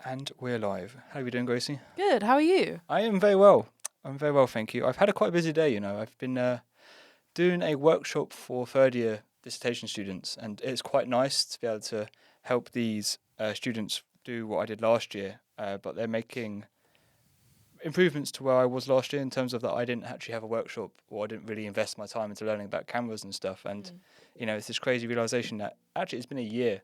And we're live. How are you doing, Gracie? Good. How are you? I am very well. I'm very well, thank you. I've had a quite busy day, I've been doing a workshop for third year dissertation students, and it's quite nice to be able to help these students do what I did last year, but they're making improvements to where I was last year in terms of that I didn't actually have a workshop, or I didn't really invest my time into learning about cameras and stuff. And, it's this crazy realization that actually it's been a year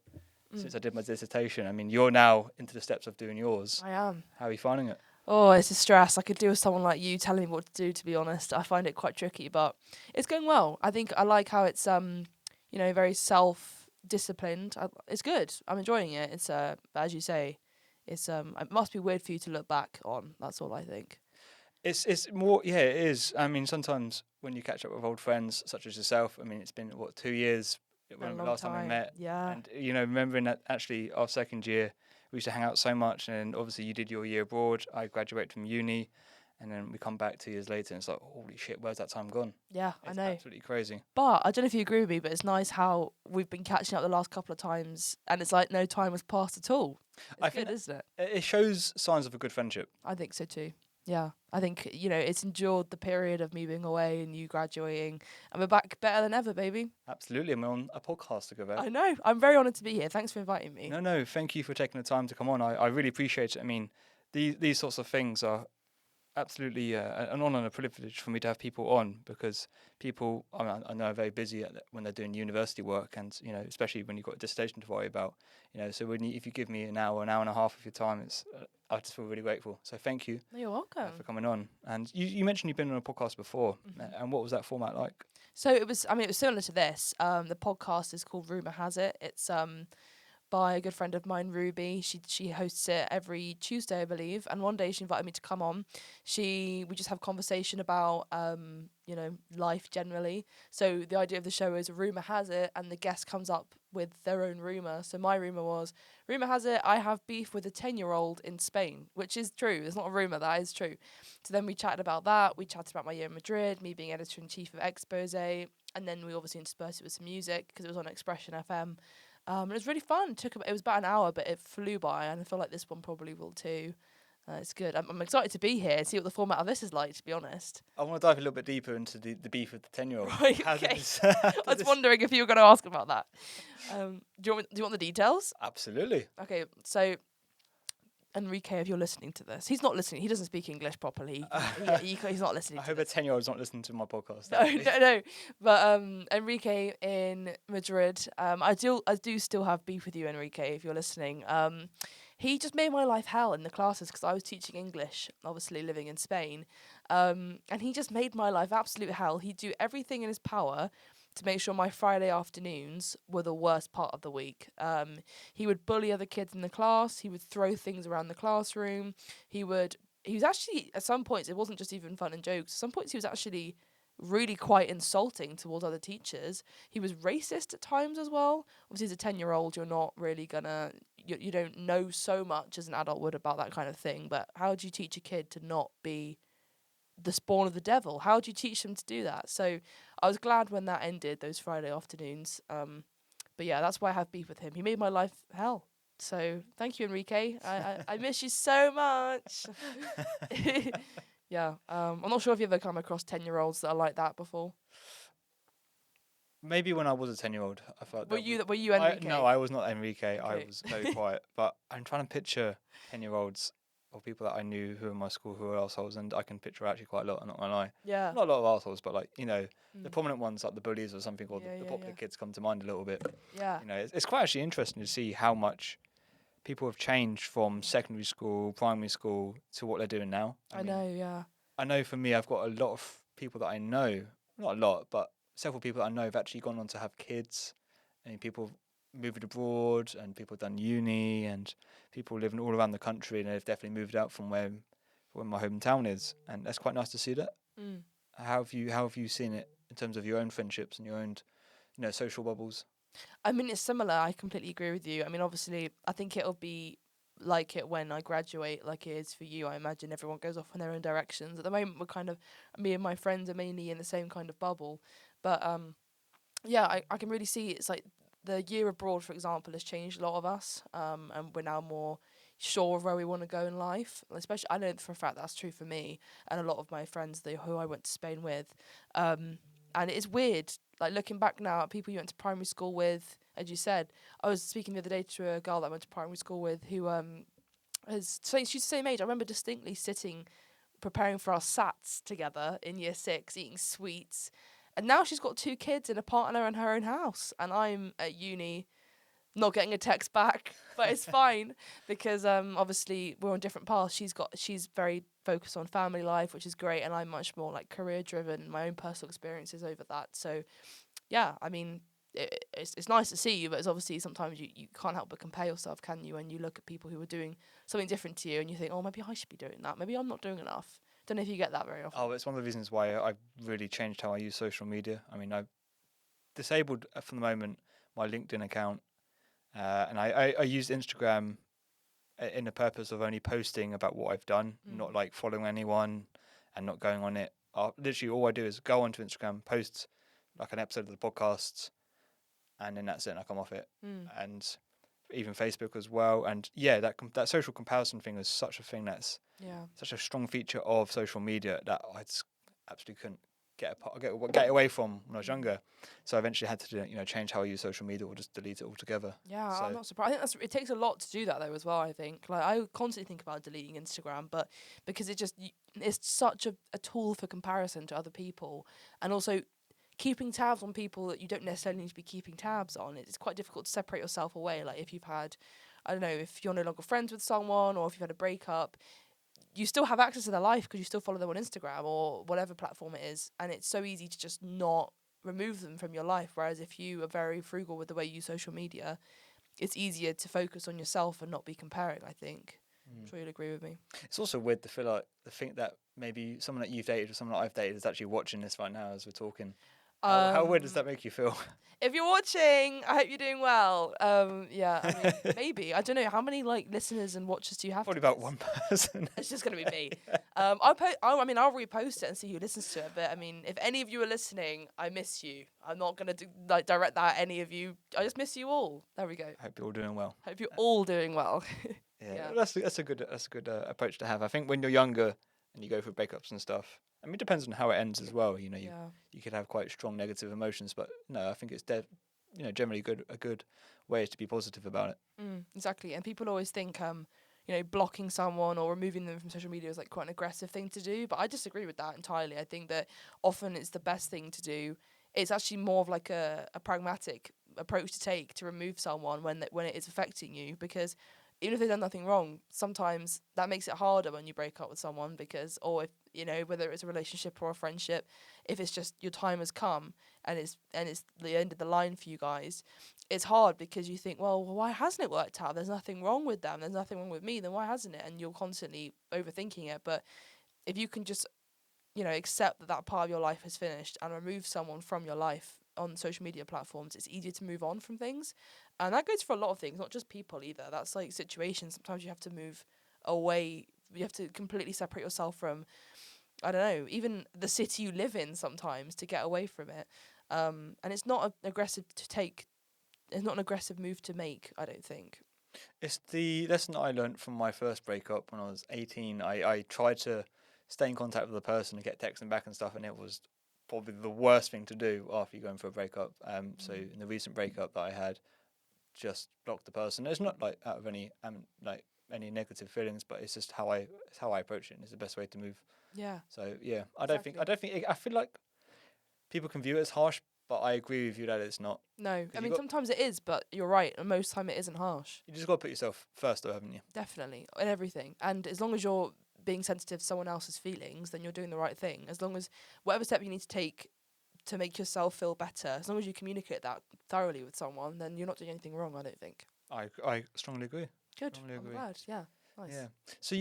since I did my dissertation. I mean, you're now into the steps of doing yours. I am. How are you finding it? Oh, it's a stress. I could do with someone like you telling me what to do, to be honest. I find it quite tricky, but it's going well. I think I like how it's very self-disciplined. It's good. I'm enjoying it. It's as you say, it must be weird for you to look back on. That's all I think. It's more, yeah, it is. I mean, sometimes when you catch up with old friends such as yourself, I mean, it's been, 2 years A when the long last time we time. met. Yeah. And, remembering that actually our second year, we used to hang out so much. And obviously you did your year abroad. I graduated from uni. And then we come back 2 years later and it's like, holy shit, where's that time gone? Yeah, I It's know. absolutely crazy. But I don't know if you agree with me, but it's nice how we've been catching up the last couple of times, and it's like no time has passed at all. I It's think good, isn't it? it shows signs of a good friendship. I think so too. Yeah, I think it's endured the period of me being away and you graduating, and we're back better than ever, baby. Absolutely. I'm on a podcast to go back. I know. I'm very honoured to be here. Thanks for inviting me. No, thank you for taking the time to come on. I really appreciate it. I mean, these sorts of things are absolutely an honour and a privilege for me to have people on, because people I know are very busy when they're doing university work, and especially when you've got a dissertation to worry about. So if you give me an hour and a half of your time, it's I just feel really grateful. So thank you You're welcome. for coming on. And you mentioned you've been on a podcast before, and what was that format like? So it was similar to this. The podcast is called Rumour Has It. It's by a good friend of mine, Ruby. She hosts it every Tuesday, I believe. And one day she invited me to come on. We just have conversation about life generally. So the idea of the show is a rumour has it, and the guest comes up with their own rumour. So my rumour has it, I have beef with a 10-year-old in Spain, which is true. It's not a rumour, that is true. So then we chatted about that. We chatted about my year in Madrid, me being editor-in-chief of Expose, and then we obviously interspersed it with some music because it was on Expression FM. It was really fun. It was about an hour, but it flew by, and I feel like this one probably will too. It's good. I'm excited to be here and see what the format of this is like, to be honest. I want to dive a little bit deeper into the beef with the 10-year-old. Right, okay. I was wondering if you were going to ask about that. Do you want the details? Absolutely. Okay, so Enrique, if you're listening to this, he's not listening. He doesn't speak English properly. He's not listening. I hope a 10-year-old's not listening to my podcast. No. But Enrique in Madrid, I do still have beef with you, Enrique, if you're listening. He just made my life hell in the classes because I was teaching English, obviously living in Spain. And he just made my life absolute hell. He'd do everything in his power to make sure my Friday afternoons were the worst part of the week. He would bully other kids in the class. He would throw things around the classroom. He was actually, at some points, it wasn't just even fun and jokes. At some points, he was actually really quite insulting towards other teachers. He was racist at times as well. Obviously, as a 10-year-old, you're not really gonna, you don't know so much as an adult would about that kind of thing. But how do you teach a kid to not be the spawn of the devil? How do you teach them to do that? So I was glad when that ended, those Friday afternoons. But yeah, that's why I have beef with him. He made my life hell. So thank you, Enrique. I miss you so much. Yeah. I'm not sure if you've ever come across 10-year-olds that are like that before. Maybe when I was a 10-year-old, I felt. Were you Enrique? No, I was not Enrique. Okay. I was very quiet. But I'm trying to picture 10-year-olds or people that I knew who in my school who were assholes, and I can picture actually quite a lot. I'm not gonna lie. Yeah. Not a lot of assholes, but the prominent ones, like the bullies or something, or the popular kids come to mind a little bit. Yeah. It's quite actually interesting to see how much people have changed from secondary school, primary school to what they're doing now. I know, yeah. I know for me, I've got a lot of people that I know, not a lot, but several people that I know have actually gone on to have kids. I mean, people moved abroad, and people done uni, and people living all around the country, and they've definitely moved out from where my hometown is, and that's quite nice to see that. How have you seen it in terms of your own friendships and your own, social bubbles? I mean, it's similar. I completely agree with you. I mean, obviously, I think it'll be like it when I graduate, like it is for you. I imagine everyone goes off in their own directions. At the moment, we're kind of, me and my friends are mainly in the same kind of bubble. But yeah, I can really see it's like the year abroad, for example, has changed a lot of us. And we're now more, sure of where we want to go in life. Especially, I know for a fact that's true for me and a lot of my friends who I went to Spain with. And it is weird, like looking back now at people you went to primary school with. As you said, I was speaking the other day to a girl that I went to primary school with who she's the same age. I remember distinctly sitting preparing for our SATs together in year 6, eating sweets. And now she's got 2 kids and a partner and her own house. And I'm at uni not getting a text back, but it's fine because obviously we're on different paths. She's very focused on family life, which is great, and I'm much more like career driven, my own personal experiences over that. So yeah, I mean, it's nice to see you, but it's obviously sometimes you can't help but compare yourself, can you? When you look at people who are doing something different to you and you think, oh, maybe I should be doing that. Maybe I'm not doing enough. Don't know if you get that very often. Oh, it's one of the reasons why I really changed how I use social media. I mean, I've disabled for the moment my LinkedIn account, and I use Instagram in the purpose of only posting about what I've done, not like following anyone and not going on it. Literally, all I do is go onto Instagram, post like an episode of the podcast, and then that's it. And I come off it, and even Facebook as well. And yeah, that social comparison thing is such a thing that's such a strong feature of social media that I just absolutely couldn't get away from when I was younger. So I eventually had to change how I use social media or just delete it altogether. Yeah, so I'm not surprised. I think it takes a lot to do that though as well. I think like I constantly think about deleting Instagram, but because it's such a tool for comparison to other people, and also keeping tabs on people that you don't necessarily need to be keeping tabs on. It's quite difficult to separate yourself away. Like if you've had, I don't know, if you're no longer friends with someone or if you've had a breakup, you still have access to their life because you still follow them on Instagram or whatever platform it is. And it's so easy to just not remove them from your life. Whereas if you are very frugal with the way you use social media, it's easier to focus on yourself and not be comparing, I think. I'm sure you'll agree with me. It's also weird to think that maybe someone that you've dated or someone that I've dated is actually watching this right now as we're talking. How weird does that make you feel? If you're watching, I hope you're doing well. Yeah, I mean, maybe. I don't know. How many listeners and watchers do you have? Probably about one person. It's just gonna be me. I'll repost it and see who listens to it. But I mean, if any of you are listening, I miss you. I'm not gonna direct that at any of you. I just miss you all. There we go. I hope you're all doing well. Hope you're all doing well. Yeah. That's a good approach to have. I think when you're younger and you go through breakups and stuff, I mean, it depends on how it ends as well. You could have quite strong negative emotions, but no, I think it's generally a good way to be positive about it. Exactly, and people always think blocking someone or removing them from social media is like quite an aggressive thing to do, but I disagree with that entirely. I think that often it's the best thing to do. It's actually more of like a pragmatic approach to take to remove someone when it is affecting you, because even if they've done nothing wrong, sometimes that makes it harder when you break up with someone or if, whether it's a relationship or a friendship, if it's just your time has come and it's the end of the line for you guys, it's hard because you think, well, why hasn't it worked out? There's nothing wrong with them. There's nothing wrong with me. Then why hasn't it? And you're constantly overthinking it. But if you can just, accept that part of your life has finished and remove someone from your life on social media platforms, it's easier to move on from things. And that goes for a lot of things, not just people either. That's like situations. Sometimes you have to move away. You have to completely separate yourself from, I don't know, even the city you live in sometimes to get away from it. And it's not an aggressive move to make, I don't think. It's the lesson I learned from my first breakup when I was 18. I tried to stay in contact with the person and get texting back and stuff, and it was probably the worst thing to do after you're going for a breakup. So in the recent breakup that I had, just blocked the person. It's not like out of any any negative feelings, but it's just how I approach it, and it's the best way to move. Yeah. So yeah, I feel like people can view it as harsh, but I agree with you that it's not. No, I mean sometimes it is, but you're right, and most time it isn't harsh. You just got to put yourself first, though, haven't you? Definitely, in everything, and as long as you're being sensitive to someone else's feelings, then you're doing the right thing. As long as whatever step you need to take to make yourself feel better, as long as you communicate that thoroughly with someone, then you're not doing anything wrong, I don't think. I strongly agree. Good. Strongly agree. I'm glad. Yeah. Nice. Yeah. So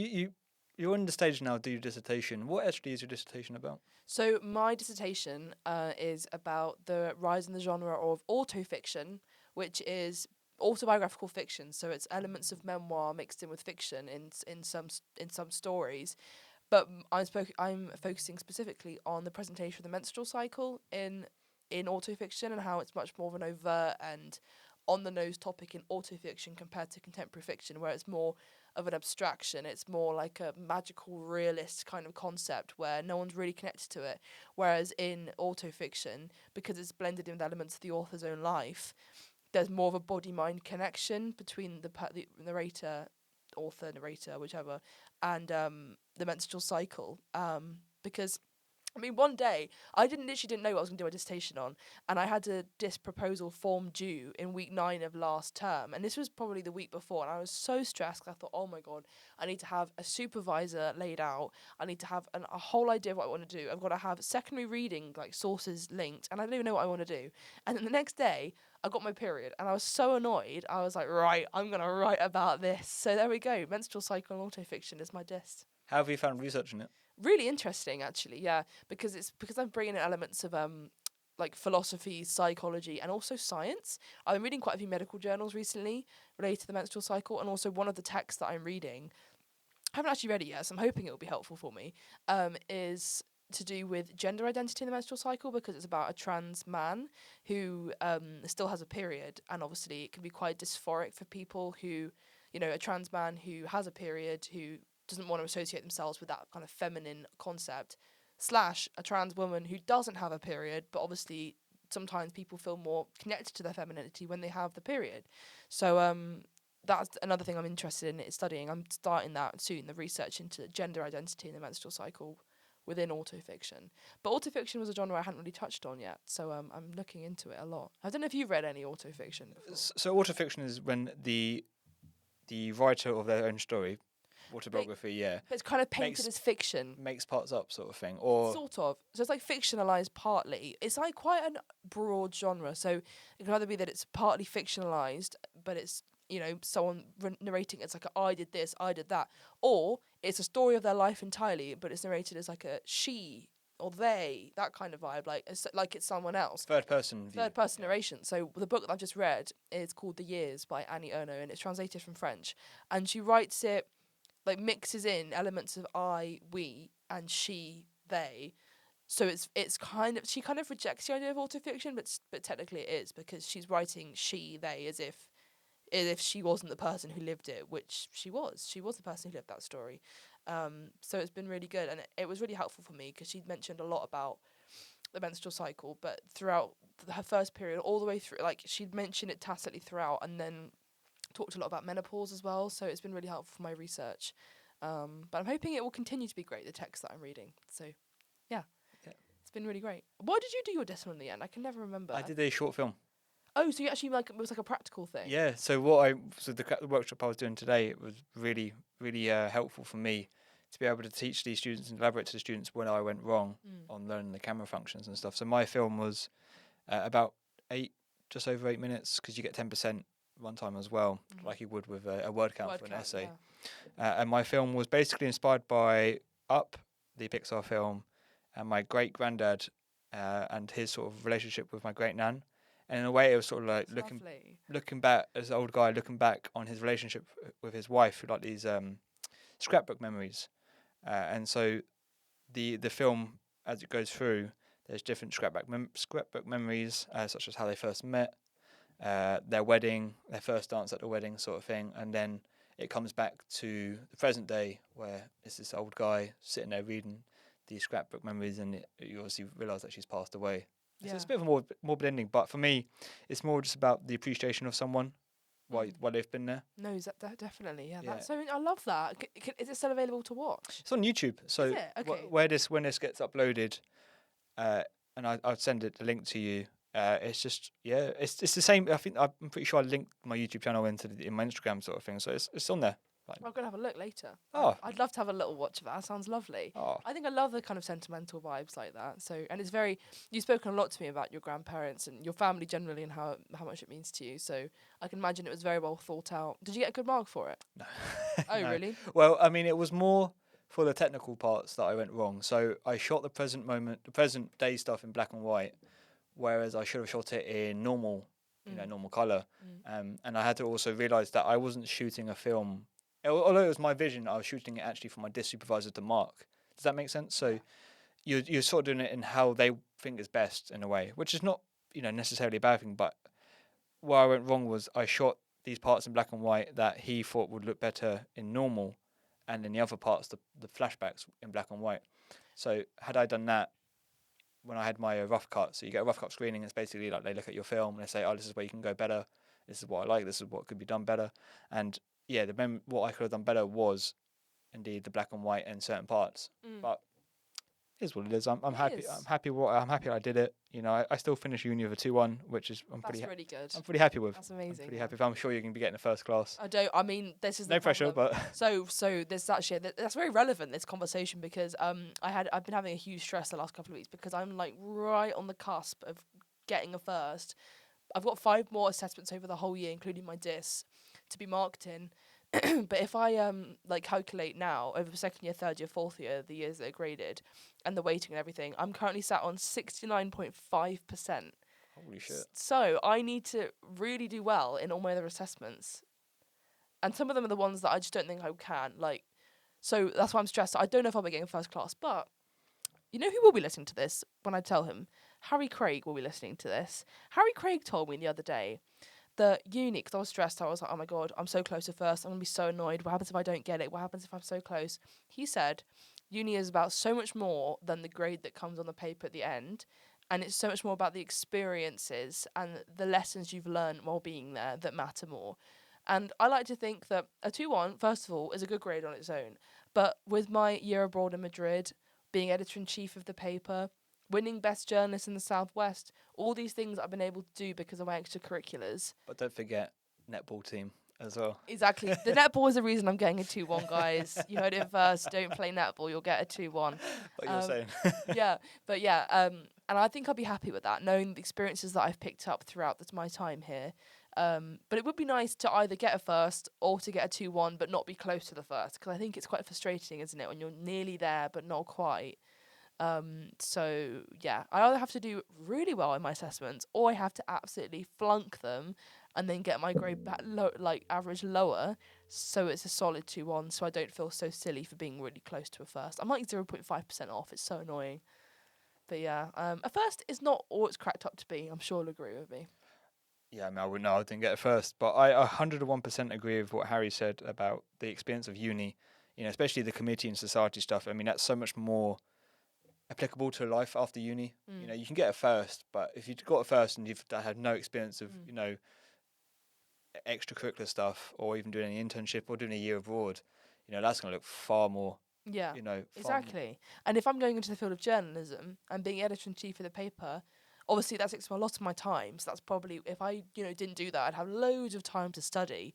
you're on the stage now to do your dissertation. What actually is your dissertation about? So my dissertation is about the rise in the genre of autofiction, which is autobiographical fiction. So it's elements of memoir mixed in with fiction in some stories. But I'm focusing specifically on the presentation of the menstrual cycle in autofiction and how it's much more of an overt and on the nose topic in autofiction compared to contemporary fiction, where it's more of an abstraction. It's more like a magical realist kind of concept where no one's really connected to it. Whereas in autofiction, because it's blended in with elements of the author's own life, there's more of a body-mind connection between the narrator, author, narrator, whichever, and the menstrual cycle. Because I mean, one day I literally didn't know what I was going to do a dissertation on, and I had a disc proposal form due in week 9 of last term, and this was probably the week before, and I was so stressed 'cause I thought, oh my god, I need to have a supervisor laid out, I need to have a whole idea of what I want to do, I've got to have secondary reading, like sources linked, and I don't even know what I want to do. And then the next day, I got my period, and I was so annoyed, I was like, right, I'm going to write about this. So there we go, menstrual cycle and autofiction is my disc. How have you found researching it? Really interesting, actually, yeah, because I'm bringing in elements of like philosophy, psychology, and also science. I've been reading quite a few medical journals recently related to the menstrual cycle, and also one of the texts that I'm reading, I haven't actually read it yet, so I'm hoping it will be helpful for me, is to do with gender identity in the menstrual cycle, because it's about a trans man who still has a period, and obviously it can be quite dysphoric for people who, a trans man who has a period, who doesn't want to associate themselves with that kind of feminine concept, / a trans woman who doesn't have a period, but obviously sometimes people feel more connected to their femininity when they have the period. So that's another thing I'm interested in studying. I'm starting that soon, the research into gender identity in the menstrual cycle within autofiction. But autofiction was a genre I hadn't really touched on yet, so I'm looking into it a lot. I don't know if you've read any autofiction before. So autofiction is when the writer of their own story, autobiography, but it's kind of painted as fiction. Makes parts up, sort of thing, or sort of. So it's like fictionalized partly. It's like quite a broad genre. So it can either be that it's partly fictionalized, but it's someone narrating it's like I did this, I did that, or it's a story of their life entirely, but it's narrated as like a she or they, that kind of vibe, like it's someone else. Third person narration. So the book that I've just read is called The Years by Annie Ernaux, and it's translated from French, and she writes it like mixes in elements of I, we, and she, they. So it's kind of, she kind of rejects the idea of autofiction, but technically it is, because she's writing she, they as if she wasn't the person who lived it, which she was. She was the person who lived that story. So it's been really good, and it was really helpful for me because she'd mentioned a lot about the menstrual cycle, but throughout her first period, all the way through, like she'd mentioned it tacitly throughout, and then talked a lot about menopause as well. So it's been really helpful for my research. But I'm hoping it will continue to be great, the text that I'm reading. So yeah. It's been really great. Why did you do your discipline in the end? I can never remember. I did a short film. Oh, so you actually it was like a practical thing. Yeah. So the workshop I was doing today, it was really, really helpful for me to be able to teach these students and elaborate to the students when I went wrong on learning the camera functions and stuff. So my film was about just over 8 minutes, because you get 10% runtime as well, like you would with a word count for an essay. Yeah. And my film was basically inspired by Up, the Pixar film, and my great granddad and his sort of relationship with my great nan. And in a way, it was sort of like looking back as an old guy, looking back on his relationship with his wife, like these scrapbook memories. And so the film, as it goes through, there's different scrapbook memories, such as how they first met, their wedding, their first dance at the wedding, sort of thing. And then it comes back to the present day, where it's this old guy sitting there reading these scrapbook memories, and you obviously realise that she's passed away. Yeah. So it's a bit of a morbid ending, but for me, it's more just about the appreciation of someone while they've been there. No, definitely, yeah. That's so. I love that. Is it still available to watch? It's on YouTube. So is it? Okay. When this gets uploaded, and I'll send the link to you. It's just it's the same. I'm pretty sure I linked my YouTube channel in my Instagram sort of thing. So it's on there. I'm going to have a look later. Oh. I'd love to have a little watch of that. That sounds lovely. Oh. I think I love the kind of sentimental vibes like that. So, and it's you've spoken a lot to me about your grandparents and your family generally and how much it means to you. So I can imagine it was very well thought out. Did you get a good mark for it? No. Oh, no. Really? Well, I mean, it was more for the technical parts that I went wrong. So I shot the present day stuff in black and white, whereas I should have shot it in normal colour. And I had to also realise that I wasn't shooting a film. Although it was my vision, I was shooting it actually for my disc supervisor to mark. Does that make sense? So you're sort of doing it in how they think is best in a way, which is not necessarily a bad thing. But where I went wrong was I shot these parts in black and white that he thought would look better in normal, and then the other parts, the flashbacks in black and white. So had I done that when I had my rough cut, so you get a rough cut screening, it's basically like they look at your film and they say, oh, this is where you can go better, this is what I like, this is what could be done better. And yeah, what I could have done better was indeed the black and white in certain parts. But it is what it is. I'm happy. is. I'm happy. I'm happy I did it. You know, I still finished uni with a 2-1, which is That's really good. I'm pretty happy with. That's amazing. I'm pretty happy. I'm sure you're going to be getting a first class. I mean, this is the No pressure, problem. but So there's actually that's very relevant, this conversation, because I've been having a huge stress the last couple of weeks because I'm like right on the cusp of getting a first. I've got 5 more assessments over the whole year, including my DIS, to be marked in. But if I like calculate now over second year, third year, fourth year, the years that are graded, and the weighting and everything, I'm currently sat on 69.5%. holy shit. So I need to really do well in all my other assessments, and some of them are the ones that I just don't think I can. Like, so that's why I'm stressed. I don't know if I'll be getting first class, but you know who will be listening to this when I tell him? Harry Craig will be listening to this. Harry Craig told me the other day that uni, because I was stressed, I was like, oh my God, I'm so close to first. I'm going to be so annoyed. What happens if I don't get it? What happens if I'm so close? He said uni is about so much more than the grade that comes on the paper at the end. And it's so much more about the experiences and the lessons you've learned while being there that matter more. And I like to think that a 2-1, first of all, is a good grade on its own. But with my year abroad in Madrid, being editor-in-chief of the paper, winning Best Journalist in the Southwest, all these things I've been able to do because of my extracurriculars. But don't forget netball team as well. Exactly. The netball is the reason I'm getting a 2-1, guys. You heard it first. Don't play netball. You'll get a 2-1. What you're saying. And I think I'll be happy with that, knowing the experiences that I've picked up throughout my time here. But it would be nice to either get a first or to get a 2-1, but not be close to the first, because I think it's quite frustrating, isn't it, when you're nearly there but not quite. So yeah, I either have to do really well in my assessments, or I have to absolutely flunk them and then get my grade back average lower, so it's a solid 2-1, so I don't feel so silly for being really close to a first. I'm like 0.5% off. It's so annoying. But yeah, a first is not all it's cracked up to be. I'm sure you'll agree with me. Yeah, I mean, I wouldn't know. I didn't get it first, but I 101% agree with what Harry said about the experience of uni. You know, especially the committee and society stuff. I mean, that's so much more applicable to life after uni. You know, you can get a first, but if you've got a first and you've had no experience of, you know, extracurricular stuff, or even doing any internship or doing a year abroad, you know, that's going to look far more. Yeah, you know, exactly. And if I'm going into the field of journalism and being editor-in-chief of the paper, obviously that takes a lot of my time. So that's probably, if I, didn't do that, I'd have loads of time to study.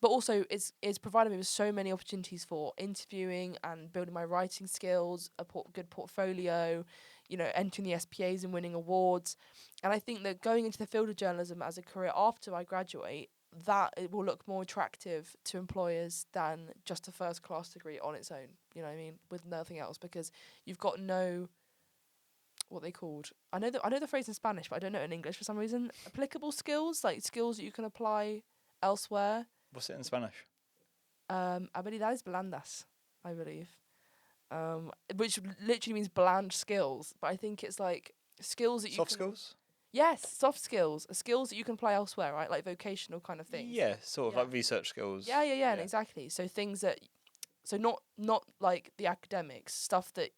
But also, it's provided me with so many opportunities for interviewing and building my writing skills, a good portfolio, entering the SPAs and winning awards. And I think that going into the field of journalism as a career after I graduate, that it will look more attractive to employers than just a first class degree on its own. You know what I mean? With nothing else, because you've got no, what they called, I know the phrase in Spanish, but I don't know it in English for some reason. Applicable skills, like skills that you can apply elsewhere. What's it in Spanish? Habilidades blandas, I believe. Which literally means bland skills, but I think it's like skills that you soft skills? Yes, soft skills. Skills that you can apply elsewhere, right? Like vocational kind of things. Yeah, sort of like research skills. Yeah, and exactly. So things that, not like the academics, stuff that,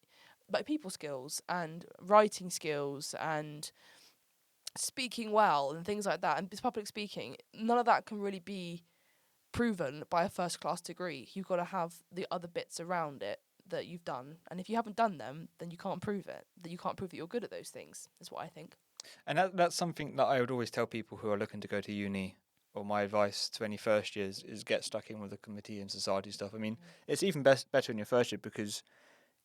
like people skills and writing skills and speaking well and things like that. And it's public speaking. None of that can really be proven by a first class degree. You've got to have the other bits around it that you've done. And if you haven't done them, then you can't prove it. That you can't prove that you're good at those things, is what I think. And that's something that I would always tell people who are looking to go to uni, or my advice to any first years is get stuck in with the committee and society stuff. I mean, it's even better in your first year because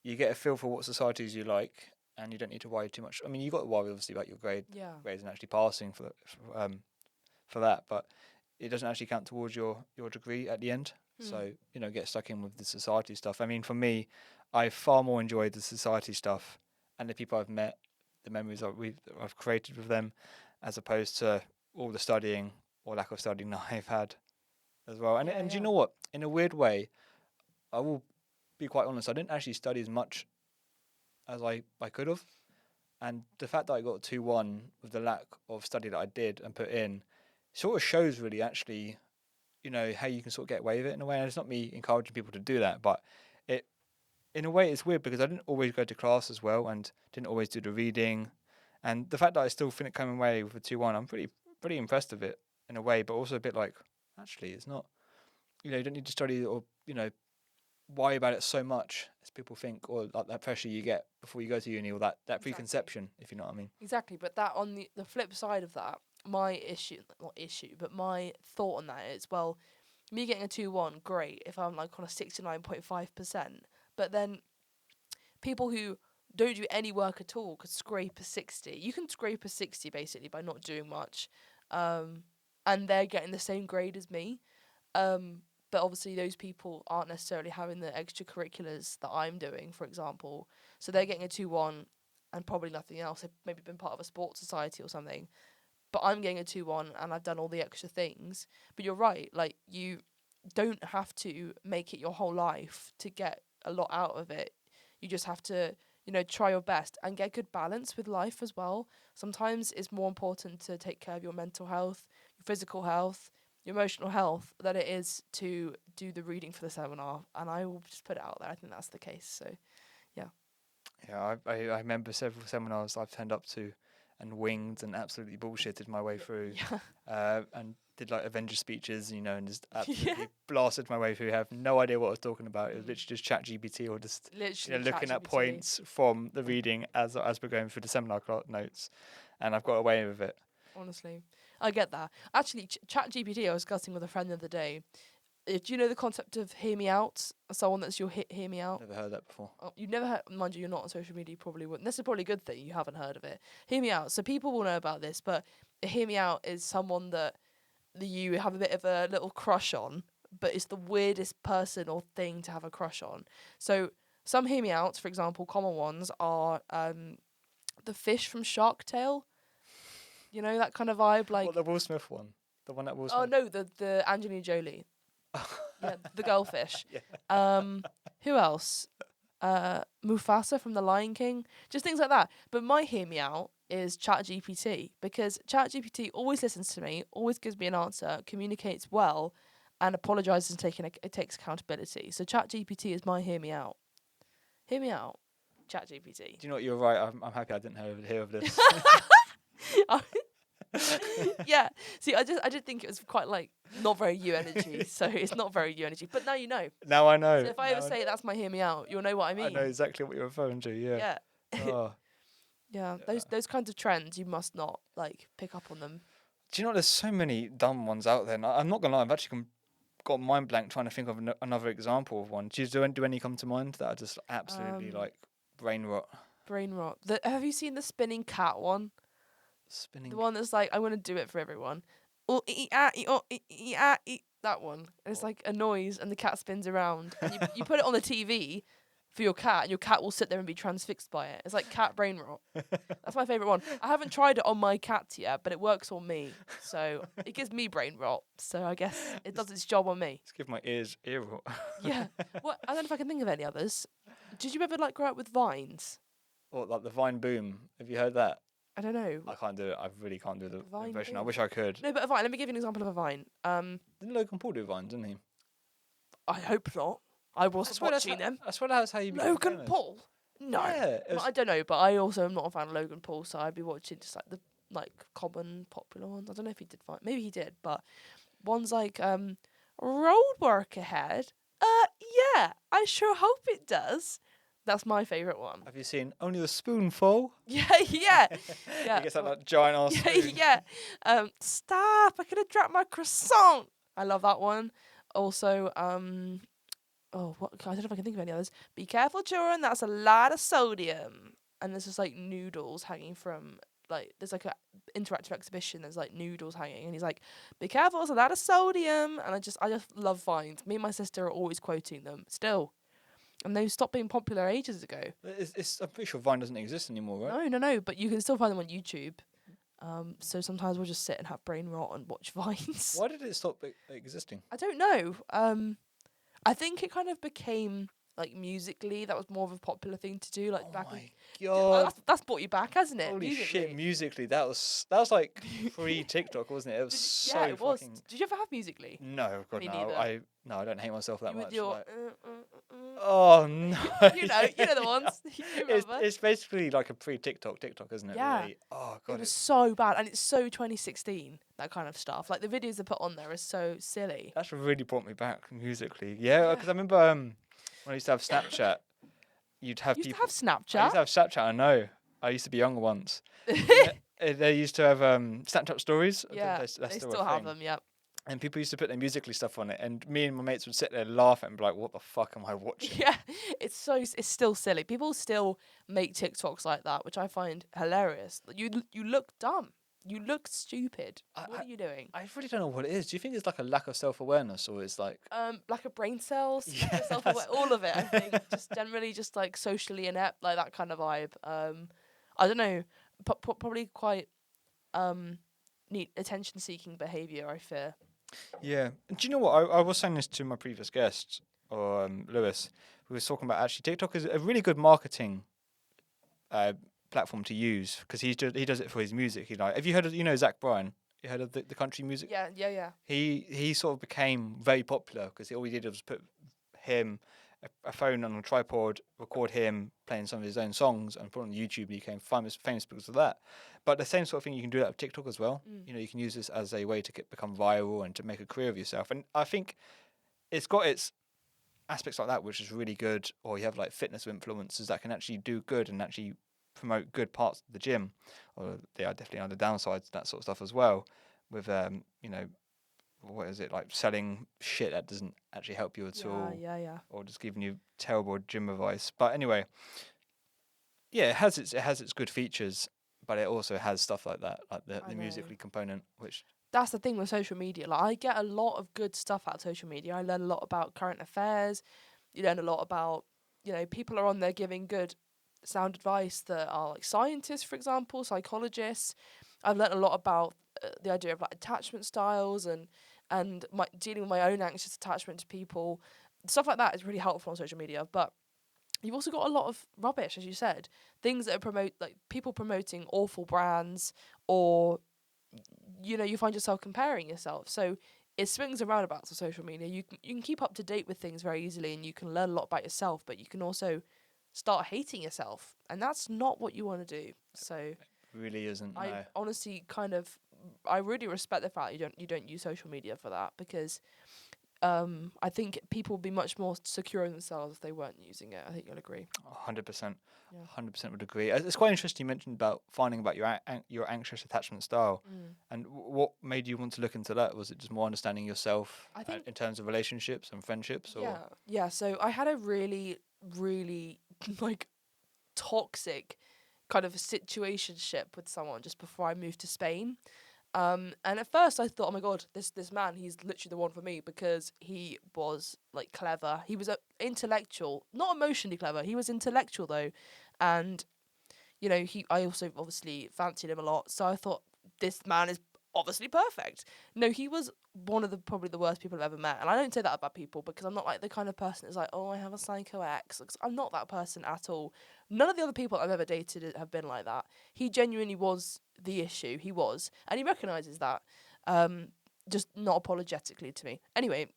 you get a feel for what societies you like, and you don't need to worry too much. I mean, you got to worry obviously about your grades and actually passing for that, but it doesn't actually count towards your degree at the end. So, get stuck in with the society stuff. I mean, for me, I far more enjoyed the society stuff and the people I've met, the memories I've created with them, as opposed to all the studying or lack of studying that I've had as well. And do you know what? In a weird way, I will be quite honest, I didn't actually study as much as I could have. And the fact that I got 2-1 with the lack of study that I did and put in, sort of shows really actually, how you can sort of get away with it in a way. And it's not me encouraging people to do that, but it, in a way, it's weird because I didn't always go to class as well and didn't always do the reading, and the fact that I still finished coming away with a 2-1, I'm pretty impressed with it in a way, but also a bit like, actually, it's not. You don't need to study or worry about it so much as people think, or like that pressure you get before you go to uni, or that Exactly. preconception, if you know what I mean. Exactly, but that on the flip side of that, my not issue, but my thought on that is, well, me getting a 2-1, great if I'm like on a 69.5%, but then people who don't do any work at all could scrape a 60. You can scrape a 60 basically by not doing much, and they're getting the same grade as me. But obviously those people aren't necessarily having the extracurriculars that I'm doing, for example. So they're getting a 2-1 and probably nothing else. They've maybe been part of a sports society or something. But I'm getting a 2-1 and I've done all the extra things. But you're right, like, you don't have to make it your whole life to get a lot out of it. You just have to, try your best and get good balance with life as well. Sometimes it's more important to take care of your mental health, your physical health, your emotional health than it is to do the reading for the seminar. And I will just put it out there. I think that's the case. So, yeah. Yeah, I remember several seminars I've turned up to and winged and absolutely bullshitted my way through, and did like Avenger speeches, and just absolutely blasted my way through. Have no idea what I was talking about. It was literally just ChatGPT, or just Literally looking at ChatGPT. points from the reading as we're going through the seminar notes, and I've got away with it. Honestly, I get that. Actually, ChatGPT, I was discussing with a friend the other day. Do you know the concept of hear me out? Someone that's your hear me out? Never heard that before. Oh, you've never heard, mind you, you're not on social media, you probably wouldn't. This is probably a good thing, you haven't heard of it. Hear me out. So people will know about this, but a hear me out is someone that you have a bit of a little crush on, but it's the weirdest person or thing to have a crush on. So some hear me outs, for example, common ones are the fish from Shark Tale. You know, that kind of vibe, like... What, the Will Smith one? The one that Will Smith... Oh, no, the Angelina Jolie. Yeah, the goldfish. Yeah. Who else? Mufasa from The Lion King. Just things like that. But my hear me out is ChatGPT, because ChatGPT always listens to me, always gives me an answer, communicates well, and apologises and it takes accountability. So ChatGPT is my hear me out. Hear me out, ChatGPT. Do you know what? You're right. I'm happy I didn't hear of this. Yeah. See, I did think it was quite like not very you energy, so it's not very you energy. But now you know. Now I know. So if I ever say that's my hear me out, you'll know what I mean. I know exactly what you're referring to. Yeah. Yeah. Oh. Yeah. Those kinds of trends, you must not like pick up on them. Do you know there's so many dumb ones out there? And I'm not gonna lie. I've actually got mind blank trying to think of another example of one. Do any come to mind that are just absolutely like brain rot? Brain rot. Have you seen the spinning cat one? Spinning. The one that's like, I want to do it for everyone. That one. And it's like a noise and the cat spins around. And you put it on the TV for your cat, and your cat will sit there and be transfixed by it. It's like cat brain rot. That's my favourite one. I haven't tried it on my cat yet, but it works on me. So it gives me brain rot. So I guess it does its job on me. Let's give my ears ear rot. Yeah. Well, I don't know if I can think of any others. Did you ever like grow up with vines? Or like the Vine boom. Have you heard that? I don't know. I can't do it. I really can't do the Vine impression. boom. I wish I could. No, but a vine. Let me give you an example of a vine. Didn't Logan Paul do Vine, didn't he? I hope not. I wasn't watching them. I swear that's how you became Logan famous. Paul? No. Yeah, I don't know, but I also am not a fan of Logan Paul, so I'd be watching just like the common popular ones. I don't know if he did fine. Maybe he did, but ones like road work ahead. Yeah, I sure hope it does. That's my favourite one. Have you seen Only a Spoonful? Yeah, yeah. Yeah. He gets that giant ass spoon. Yeah. Stop! I could have dropped my croissant. I love that one. Also, what? I don't know if I can think of any others. Be careful, children. That's a lot of sodium. And there's just like noodles hanging from there's like a interactive exhibition. There's like noodles hanging, and he's like, "Be careful, it's a lot of sodium." And I just love vines. Me and my sister are always quoting them still. And they stopped being popular ages ago. I'm pretty sure Vine doesn't exist anymore, right? No. But you can still find them on YouTube. So sometimes we'll just sit and have brain rot and watch vines. Why did it stop existing? I don't know. I think it kind of became like Musically. That was more of a popular thing to do, like Oh back in. my god. That's brought you back, hasn't it? Holy shit, Musically. Musically, that was like pre-TikTok, wasn't it? It was Yeah, so it was. fucking. Did you ever have Musically? No, God, Me no. neither. No, I don't hate myself that You with much. your. Like, oh no. You know, Yeah. you know the ones. You It's remember? it's basically like a TikTok, isn't it? Yeah. Really. Oh It god, was so bad, and it's so 2016. That kind of stuff. Like the videos they put on there are so silly. that's really brought me back musically. Yeah, Yeah. because I remember when I used to have Snapchat, you'd have You used to have people. I Snapchat. used to have Snapchat. I know. I used to be younger once. And they used to have Snapchat stories. I don't know Yeah, if that's they still a still have thing. them. Yep. And people used to put their musically stuff on it, and me and my mates would sit there and laugh and be like, "What the fuck am I watching?" Yeah, it's still silly. People still make TikToks like that, which I find hilarious. You look dumb. You look stupid. I, What I are you doing? I really don't know what it is. Do you think it's like a lack of self awareness, or it's like Like a brain cells, yeah, like self aware, that's all of it. I think just generally just like socially inept, like that kind of vibe. I don't know, probably quite neat attention seeking behavior. I fear. yeah. And do you know what? I was saying this to my previous guest, or Lewis, who was talking about actually TikTok is a really good marketing uh, platform to use because he does it for his music. He like, have you heard of Zach Bryan? You heard of the country music? Yeah, yeah, yeah. He sort of became very popular because all he did was put him a phone on a tripod, record him playing some of his own songs, and put it on YouTube. And he became famous because of that. But the same sort of thing you can do that with TikTok as well. Mm. You can use this as a way to become viral and to make a career of yourself. And I think it's got its aspects like that, which is really good. Or you have like fitness influencers that can actually do good and actually promote good parts of the gym. Or they are definitely on the downsides, that sort of stuff as well. With what is it like selling shit that doesn't actually help you at all, Yeah. or just giving you terrible gym advice. But anyway, yeah, it has its good features, but it also has stuff like that, like the I the know. musically component, which That's the thing with social media. Like I get a lot of good stuff out of social media. I learn a lot about current affairs. You learn a lot about, people are on there giving good sound advice that are like scientists, for example, psychologists. I've learned a lot about the idea of like attachment styles and my dealing with my own anxious attachment to people. Stuff like that is really helpful on social media. But you've also got a lot of rubbish, as you said, things that promote like people promoting awful brands or you find yourself comparing yourself. So it swings and roundabouts of social media. You can keep up to date with things very easily, and you can learn a lot about yourself. But you can also start hating yourself, and that's not what you want to do. So really isn't. I No, honestly I really respect the fact you don't use social media for that because I think people would be much more secure in themselves if they weren't using it. I think you'll agree. 100%, Yeah. 100% would agree. It's quite interesting you mentioned about finding about your anxious attachment style, Mm. and what made you want to look into that? Was it just more understanding yourself I think in terms of relationships and friendships, or yeah. So I had a really really like toxic kind of situationship with someone just before I moved to Spain. And at first I thought, oh my god, this man, he's literally the one for me because he was like clever. He was intellectual, not emotionally clever. He was intellectual though, and I also obviously fancied him a lot. So I thought this man is obviously perfect. No, he was one of probably the worst people I've ever met. And I don't say that about people because I'm not like the kind of person that's like, oh, I have a psycho ex. 'Cause I'm not that person at all. None of the other people I've ever dated have been like that. He genuinely was the issue. He was. And he recognises that. Just not apologetically to me. Anyway,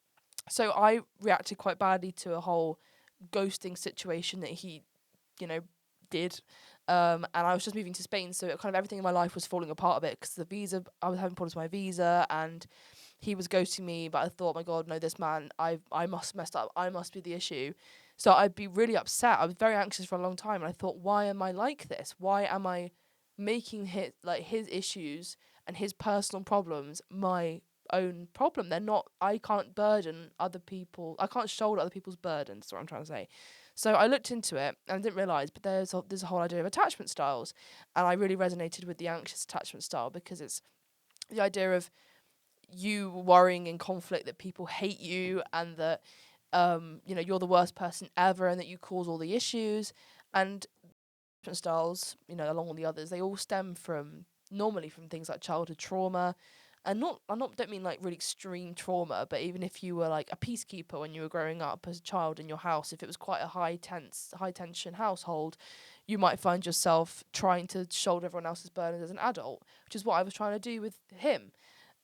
so I reacted quite badly to a whole ghosting situation that he, did. And I was just moving to Spain, so kind of everything in my life was falling apart a bit because the visa, I was having problems with my visa, and he was ghosting me. But I thought, my God, no, this man, I must messed up. I must be the issue. So I'd be really upset. I was very anxious for a long time, and I thought, why am I like this? Why am I making his issues and his personal problems my own problem? They're not. I can't burden other people. I can't shoulder other people's burdens. That's what I'm trying to say. So I looked into it and I didn't realise, but there's a whole idea of attachment styles, and I really resonated with the anxious attachment style because it's the idea of you worrying in conflict that people hate you and that you're the worst person ever and that you cause all the issues. And attachment styles, along with the others, they all stem from normally from things like childhood trauma, and don't mean like really extreme trauma, but even if you were like a peacekeeper when you were growing up as a child in your house, if it was quite a high tension household, you might find yourself trying to shoulder everyone else's burdens as an adult, which is what I was trying to do with him.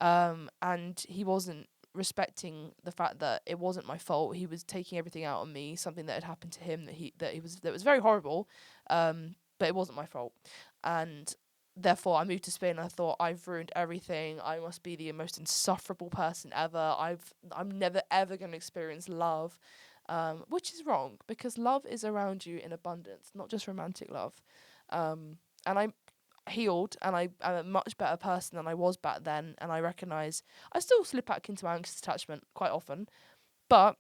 And he wasn't respecting the fact that it wasn't my fault. He was taking everything out on me, something that had happened to him that was very horrible, but it wasn't my fault. And therefore I moved to Spain and I thought, I've ruined everything. I must be the most insufferable person ever. I'm never ever going to experience love. Which is wrong, because love is around you in abundance, not just romantic love. And I healed, and I'm a much better person than I was back then, and I recognise I still slip back into my anxious attachment quite often, but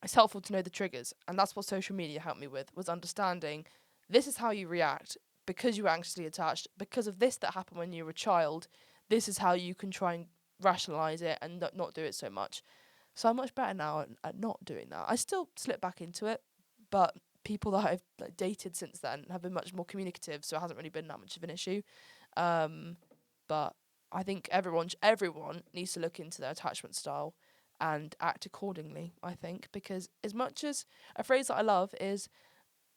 it's helpful to know the triggers, and that's what social media helped me with, was understanding this is how you react because you were anxiously attached, because of this that happened when you were a child. This is how you can try and rationalise it and not do it so much. So I'm much better now at not doing that. I still slip back into it, but people that I've dated since then have been much more communicative, so it hasn't really been that much of an issue. But I think everyone needs to look into their attachment style and act accordingly, I think, because as much as a phrase that I love is,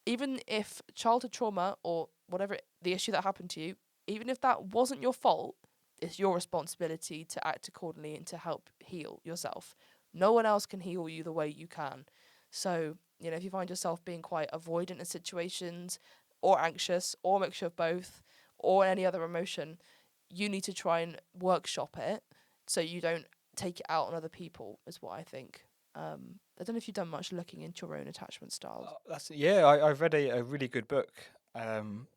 even if childhood trauma or whatever the issue that happened to you, even if that wasn't your fault, it's your responsibility to act accordingly and to help heal yourself. No one else can heal you the way you can. So, if you find yourself being quite avoidant in situations, or anxious, or a mixture of both, or any other emotion, you need to try and workshop it so you don't take it out on other people, is what I think. I don't know if you've done much looking into your own attachment styles. I've read a really good book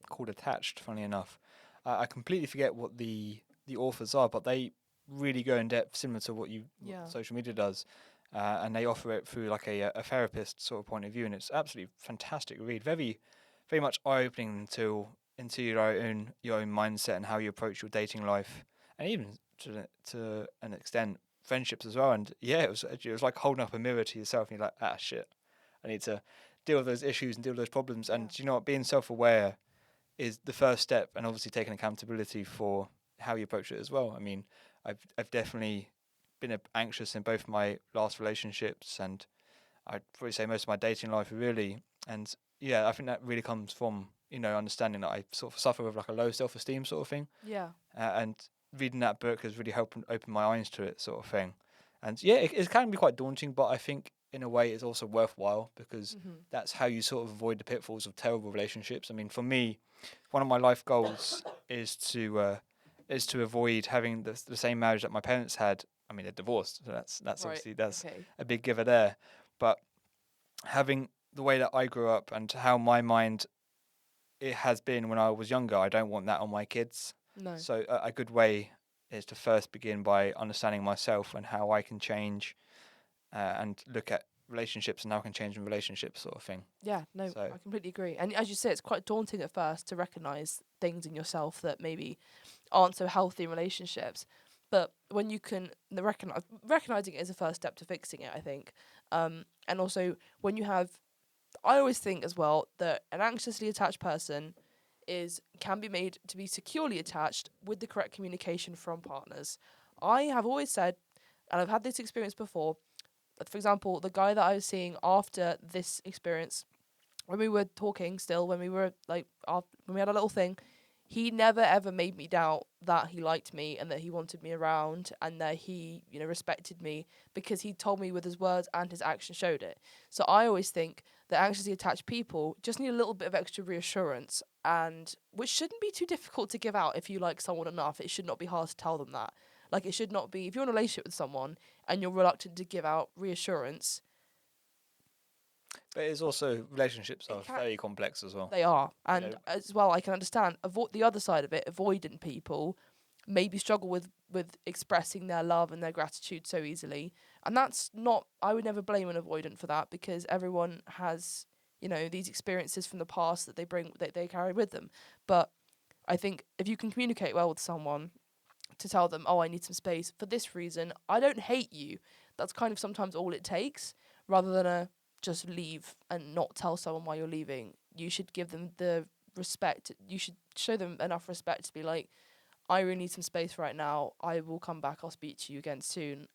called Attached. Funny enough, I completely forget what the authors are, but they really go in depth, similar to what social media does, and they offer it through like a therapist sort of point of view, and it's absolutely fantastic read. Very, very much eye opening into your own mindset and how you approach your dating life, and even to an extent friendships as well. And yeah, it was like holding up a mirror to yourself, and you're like, ah, shit, I need to deal with those issues and deal with those problems. Yeah. And you know what, being self-aware is the first step, and obviously taking accountability for how you approach it as well. I mean, I've definitely been anxious in both my last relationships, and I'd probably say most of my dating life, really. And yeah, I think that really comes from understanding that I sort of suffer with like a low self-esteem sort of thing. Yeah. And reading that book has really helped open my eyes to it, sort of thing. And yeah, it can be quite daunting, but I think in a way it's also worthwhile, because that's how you sort of avoid the pitfalls of terrible relationships. I mean, for me, one of my life goals is to avoid having the same marriage that my parents had. I mean, they're divorced, so that's Right. obviously that's Okay. a big giver there. But having the way that I grew up and how my mind it has been when I was younger, I don't want that on my kids. No. So a good way is to first begin by understanding myself and how I can change, and look at relationships and how I can change in relationships, sort of thing. Yeah, no, So I completely agree. And as you say, it's quite daunting at first to recognise things in yourself that maybe aren't so healthy in relationships. But when you can recognising it is a first step to fixing it, I think. And also when you have, I always think as well that an anxiously attached person can be made to be securely attached with the correct communication from partners. I have always said, and I've had this experience before, for example, the guy that I was seeing after this experience, when we were talking still, when we were when we had a little thing, he never ever made me doubt that he liked me and that he wanted me around and that he, respected me, because he told me with his words and his action showed it. So I always think that anxiously attached people just need a little bit of extra reassurance, and which shouldn't be too difficult to give out if you like someone enough. It should not be hard to tell them that. Like, it should not be, if you're in a relationship with someone and you're reluctant to give out reassurance. but it's also, relationships are very complex as well. They are. And as well, I can understand the other side of it, avoidant people maybe struggle with expressing their love and their gratitude so easily. And that's not, I would never blame an avoidant for that, because everyone has, these experiences from the past that they carry with them. But I think if you can communicate well with someone, to tell them, oh, I need some space for this reason, I don't hate you. That's kind of sometimes all it takes, rather than just leave and not tell someone why you're leaving. You should give them the respect. You should show them enough respect to be like, I really need some space right now. I will come back. I'll speak to you again soon.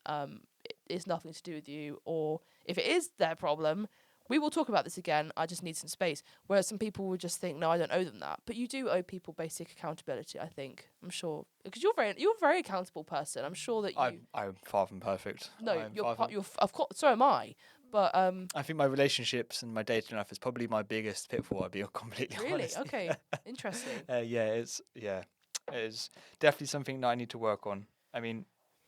It's nothing to do with you. Or if it is their problem, we will talk about this again. I just need some space. Whereas some people would just think, no, I don't owe them that. But you do owe people basic accountability, I think. I'm sure. Because you're a very accountable person. I'm sure that you... I'm far from perfect. No, of course, so am I. But I think my relationships and my dating life is probably my biggest pitfall. I'll be completely really, honest. okay, interesting. It is definitely something that I need to work on. I mean,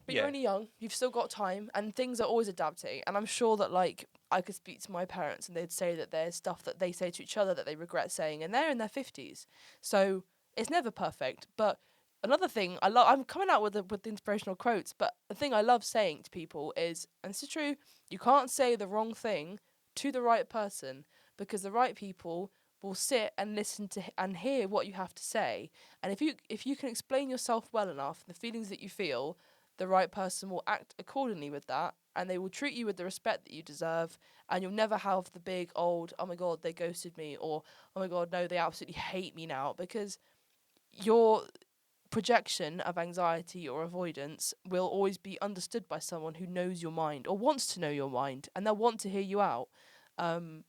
But you're only young. You've still got time, and things are always adapting. And I'm sure that like I could speak to my parents, and they'd say that there's stuff that they say to each other that they regret saying, and they're in their 50s, so it's never perfect. But another thing I'm coming out with the inspirational quotes, but the thing I love saying to people is, and this is true, you can't say the wrong thing to the right person, because the right people will sit and listen to and hear what you have to say. And if you can explain yourself well enough, the feelings that you feel, the right person will act accordingly with that, and they will treat you with the respect that you deserve, and you'll never have the big old, oh my god, they ghosted me, or oh my god, no, they absolutely hate me now, because your projection of anxiety or avoidance will always be understood by someone who knows your mind or wants to know your mind, and they'll want to hear you out,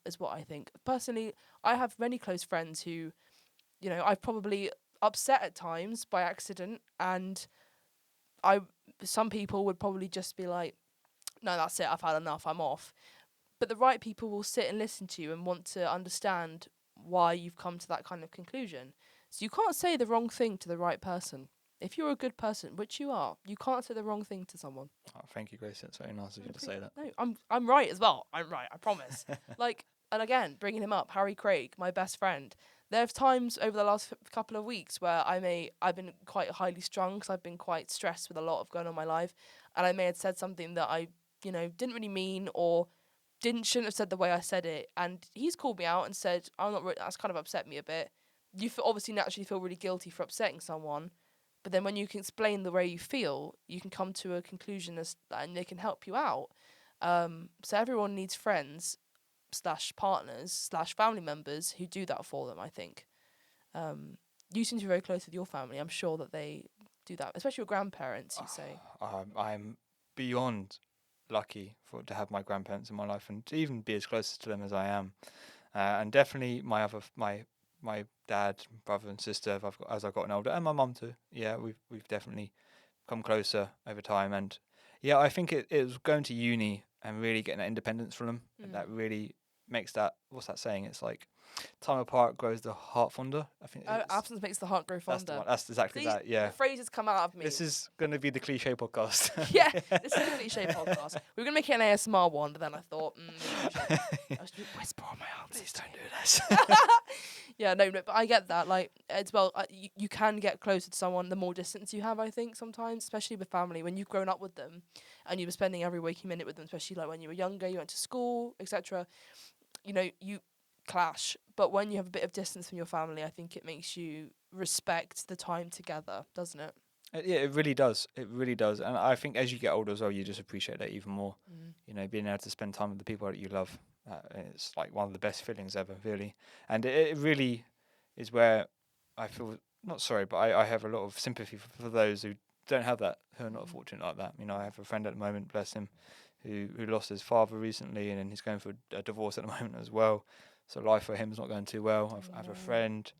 is what I think. Personally, I have many close friends who, I've probably upset at times by accident, and some people would probably just be like, no, that's it, I've had enough, I'm off. But the right people will sit and listen to you and want to understand why you've come to that kind of conclusion. So you can't say the wrong thing to the right person. If you're a good person, which you are, you can't say the wrong thing to someone. Oh, thank you, Grace. It's very nice of you to say that. No, I'm right as well. I'm right, I promise. And again, bringing him up, Harry Craig, my best friend. There's times over the last couple of weeks where I've been quite highly strung because I've been quite stressed with a lot of going on in my life, and I may have said something that I, didn't really mean, or shouldn't have said the way I said it, and he's called me out and said, that's kind of upset me a bit. You obviously naturally feel really guilty for upsetting someone, but then when you can explain the way you feel, you can come to a conclusion and they can help you out. So everyone needs friends / partners / family members who do that for them, I think. You seem to be very close with your family. I'm sure that they do that, especially your grandparents, you say. I'm beyond lucky to have my grandparents in my life and to even be as close to them as I am. And definitely my dad, brother and sister, as I've gotten older, and my mum too. Yeah, we've definitely come closer over time. And yeah, I think it was going to uni and really getting that independence from them, and that really makes that, what's that saying? It's like time apart grows the heart fonder. I think absence makes the heart grow fonder. That's exactly that. Yeah, the phrases come out of me. This is going to be the cliche podcast. Yeah, this is the cliche podcast. We were going to make it an ASMR one, but then I thought, I was going to whisper on my answers. Please don't do this. Yeah, no, but I get that. Like, as well, you can get closer to someone the more distance you have, I think, sometimes, especially with family, when you've grown up with them and you were spending every waking minute with them, especially like when you were younger, you went to school, etc. You clash. But when you have a bit of distance from your family, I think it makes you respect the time together, doesn't it? Yeah, it really does. It really does. And I think as you get older as well, you just appreciate that even more. Being able to spend time with the people that you love. It's like one of the best feelings ever, really. And it really is where I feel, not sorry, but I have a lot of sympathy for those who don't have that, who are not fortunate like that. I have a friend at the moment, bless him, who lost his father recently, and then he's going for a divorce at the moment as well. So life for him is not going too well. I have a friend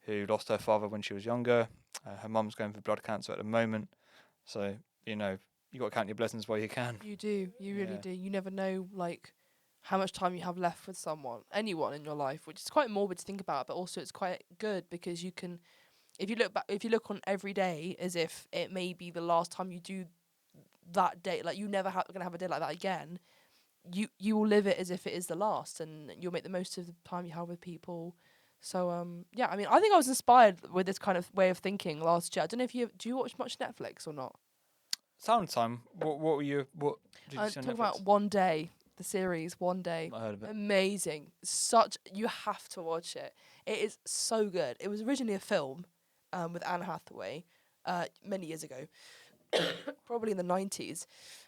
who lost her father when she was younger. Her mum's going for blood cancer at the moment. So, you got to count your blessings while you can. You do. You really do. You never know, like, how much time you have left with anyone in your life, which is quite morbid to think about, but also it's quite good because you can, if you look on every day as if it may be the last time you do that day, like you never going to have a day like that again, you will live it as if it is the last, and you'll make the most of the time you have with people. So yeah, I mean, I think I was inspired with this kind of way of thinking last year. I don't know if do you watch much Netflix or not? Soundtime. What did you see on Netflix? Talking about One Day, the series One Day. I heard of it. Amazing. You have to watch it. It is so good. It was originally a film with Anne Hathaway many years ago, probably in the 90s.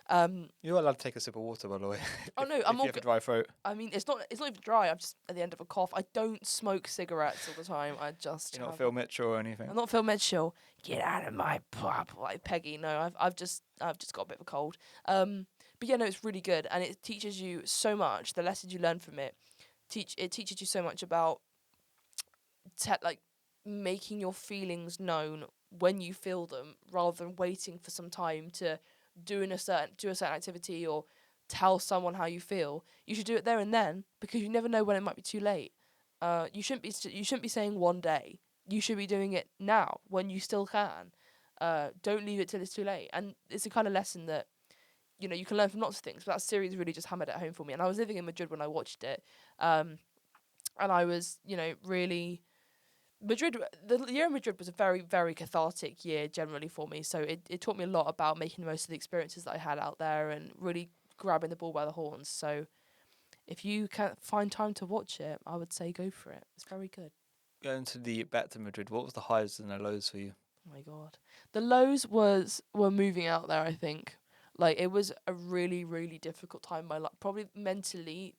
You're allowed to take a sip of water, by the way. Oh no, if you have a dry throat. I mean, it's not even dry. I'm just at the end of a cough. I don't smoke cigarettes all the time. I just You're not have. Phil Mitchell or anything. I'm not Phil Mitchell. Get out of my pub, like Peggy. No, I've just got a bit of a cold. But yeah, no, it's really good, and it teaches you so much. The lessons you learn from it teaches you so much about like making your feelings known when you feel them, rather than waiting for some time to do a certain activity or tell someone how you feel. You should do it there and then, because you never know when it might be too late. You shouldn't be saying one day. You should be doing it now when you still can. Don't leave it till it's too late. And it's a kind of lesson that you can learn from lots of things. But that series really just hammered it home for me. And I was living in Madrid when I watched it, and I was really. The year in Madrid was a very, very cathartic year generally for me. So it taught me a lot about making the most of the experiences that I had out there and really grabbing the ball by the horns. So if you can find time to watch it, I would say go for it. It's very good. Going back to Madrid, what was the highs and the lows for you? Oh my god, the lows were moving out there. I think like it was a really, really difficult time in my life. Probably mentally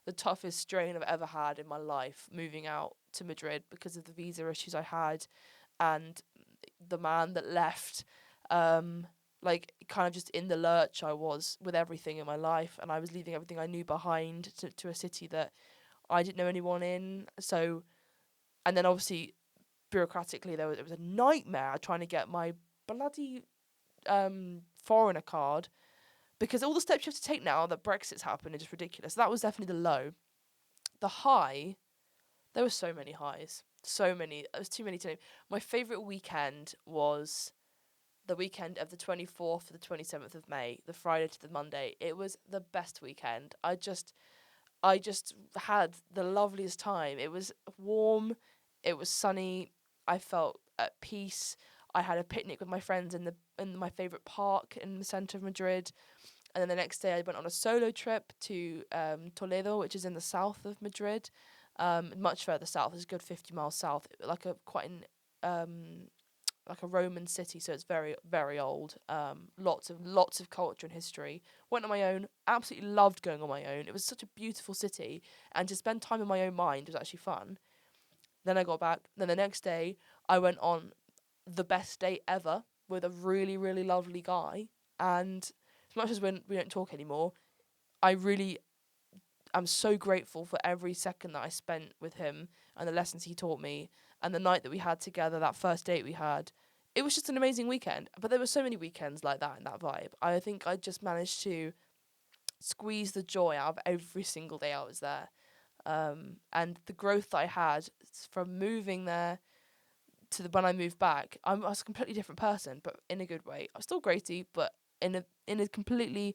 the toughest strain I've ever had in my life, moving out to Madrid because of the visa issues I had and the man that left. Like kind of just in the lurch I was with everything in my life, and I was leaving everything I knew behind to a city that I didn't know anyone in. So, and then obviously bureaucratically it was a nightmare trying to get my bloody foreigner card, because all the steps you have to take now that Brexit's happened are just ridiculous. That was definitely the low. The high, there were so many highs. So many. There was too many to name. My favourite weekend was the weekend of the 24th to the 27th of May, the Friday to the Monday. It was the best weekend. I just had the loveliest time. It was warm. It was sunny. I felt at peace. I had a picnic with my friends in my favourite park in the centre of Madrid. And then the next day I went on a solo trip to Toledo, which is in the south of Madrid, much further south. It's a good 50 miles south, like a Roman city, so it's very, very old. Lots of culture and history. Went on my own. Absolutely loved going on my own. It was such a beautiful city, and to spend time in my own mind was actually fun. Then I got back. Then the next day I went on the best date ever with a really, really lovely guy, and as much as we don't talk anymore, I'm so grateful for every second that I spent with him and the lessons he taught me and the night that we had together, that first date we had. It was just an amazing weekend. But there were so many weekends like that in that vibe. I think I just managed to squeeze the joy out of every single day I was there. And the growth that I had from moving there to when I moved back, I was a completely different person, but in a good way. I'm still Gracie, but in a completely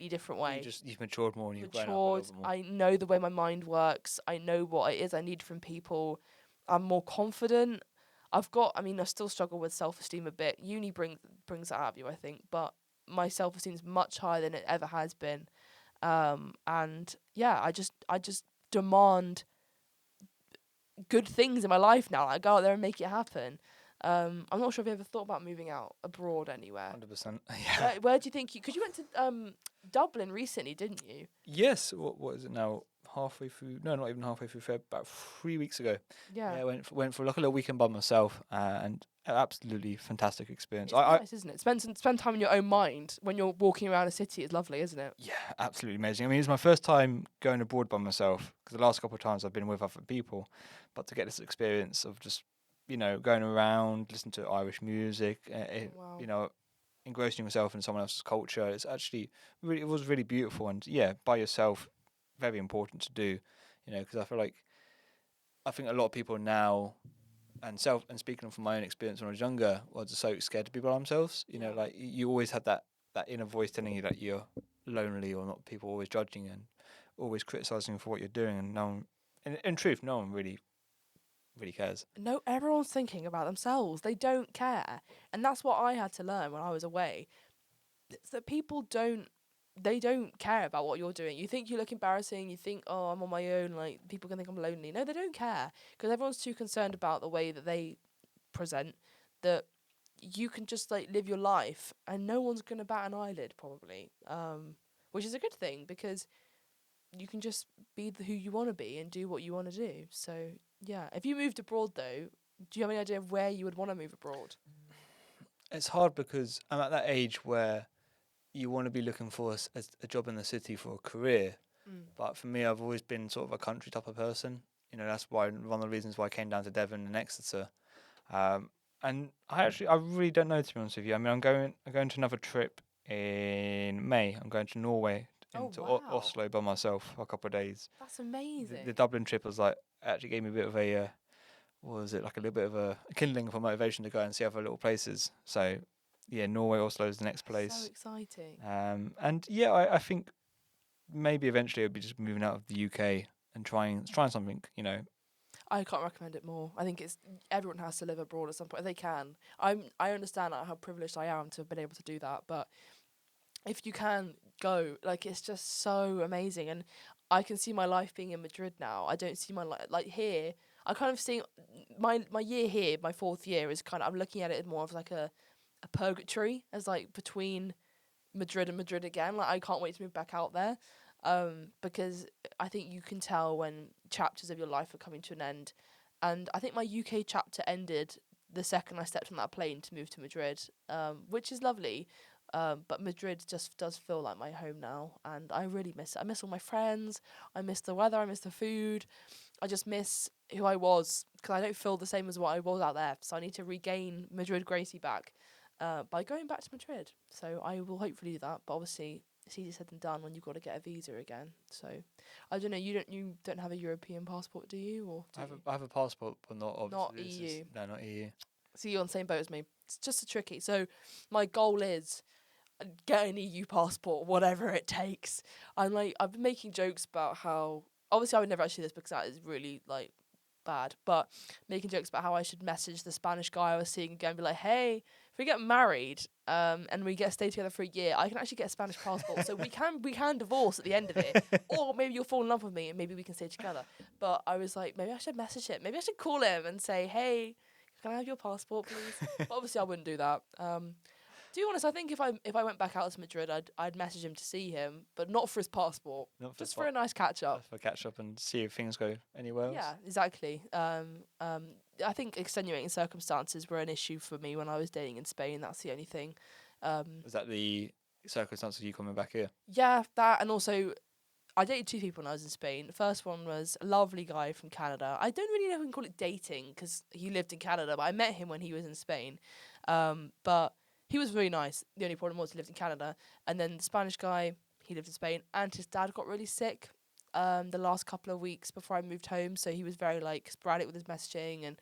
different way. You've matured more and you've grown up a little bit more. I know the way my mind works. I know what it is I need from people. I'm more confident. I still struggle with self-esteem a bit. Uni brings that out of you, I think, but my self-esteem is much higher than it ever has been. And yeah, I just demand good things in my life now. I go out there and make it happen. I'm not sure if you ever thought about moving out abroad anywhere. 100%. Yeah. Where do you think because you went to Dublin recently, didn't you? Yes. What is it now? Halfway through? No, not even halfway through Feb. About 3 weeks ago. Yeah. I went for like a little weekend by myself, and absolutely fantastic experience. It's nice, isn't it? Spend time in your own mind when you're walking around a city. It's lovely, isn't it? Yeah, absolutely amazing. I mean, it's my first time going abroad by myself, because the last couple of times I've been with other people, but to get this experience of just going around, listening to Irish music, Wow. engrossing yourself in someone else's culture. It's actually it was really beautiful, and yeah, by yourself, very important to do, because I think a lot of people now, and speaking from my own experience when I was younger, was just so scared to be by themselves. Like you always had that inner voice telling you that you're lonely or not. People always judging and always criticizing you for what you're doing, and no one, in truth, no one really cares. No, everyone's thinking about themselves. They don't care. And that's what I had to learn when I was away. It's that people don't care about what you're doing. You think you look embarrassing, you think, oh, I'm on my own, like, people can think I'm lonely. No, they don't care. Because everyone's too concerned about the way that they present that you can just like live your life, and no one's gonna bat an eyelid probably. Which is a good thing because you can just be who you want to be and do what you want to do. So yeah, if you moved abroad though, do you have any idea of where you would want to move abroad? It's hard because I'm at that age where you want to be looking for a job in the city for a career. Mm. But for me, I've always been sort of a country type of person. You know, that's why one of the reasons why I came down to Devon and Exeter. And I really don't know, to be honest with you. I mean, I'm going to another trip in May. I'm going to Norway Oh into wow, Oslo by myself for a couple of days. that's The amazing. Dublin trip was like actually gave me a bit of a what was it, like a little bit of a kindling for motivation to go and see other little places. So yeah, Norway, Oslo is the next That's so place. exciting. And yeah, I think maybe eventually it'll be just moving out of the UK and trying something. You know, I can't recommend it more. I think it's everyone has to live abroad at some point if they can. I understand like, how privileged I am to have been able to do that, but if you can go, like it's just so amazing, and I can see my life being in Madrid now. I don't see my life like here. I kind of see my year here, my fourth year is kind of I'm looking at it more of like a purgatory as like between Madrid and Madrid again. Like I can't wait to move back out there, because I think you can tell when chapters of your life are coming to an end, and I think my UK chapter ended the second I stepped on that plane to move to Madrid, which is lovely. But Madrid just does feel like my home now, and I really miss it. I miss all my friends. I miss the weather. I miss the food. I just miss who I was because I don't feel the same as what I was out there. So I need to regain Madrid Gracie back, by going back to Madrid. So I will hopefully do that. But obviously, it's easier said than done when you've got to get a visa again. So I don't know. You don't have a European passport, do you? Or do you? I have a passport, but not Not obviously. This is EU. no, not EU. So you're on the same boat as me. It's just a tricky. So my goal is get an EU passport, whatever it takes. I've been making jokes about how obviously I would never actually do this because that is really like bad, but making jokes about how I should message the Spanish guy I was seeing again and be like, hey, if we get married, and we get to stay together for a year, I can actually get a Spanish passport. So we can divorce at the end of it. Or maybe you'll fall in love with me and maybe we can stay together. But I was like, maybe I should message him. Maybe I should call him and say, hey, can I have your passport, please? But obviously I wouldn't do that. To be honest, I think if I went back out to Madrid, I'd message him to see him, but not for his passport, Not for just for a nice catch up. for catch up and see if things go anywhere else. Yeah, exactly. I think extenuating circumstances were an issue for me when I was dating in Spain. That's the only thing. Was that the circumstance of you coming back here? Yeah, that, and also I dated two people when I was in Spain. The first one was a lovely guy from Canada. I don't really know if we can call it dating because he lived in Canada, but I met him when he was in Spain. But he was really nice. The only problem was he lived in Canada. And then the Spanish guy, he lived in Spain, and his dad got really sick the last couple of weeks before I moved home. So he was very like sporadic with his messaging, and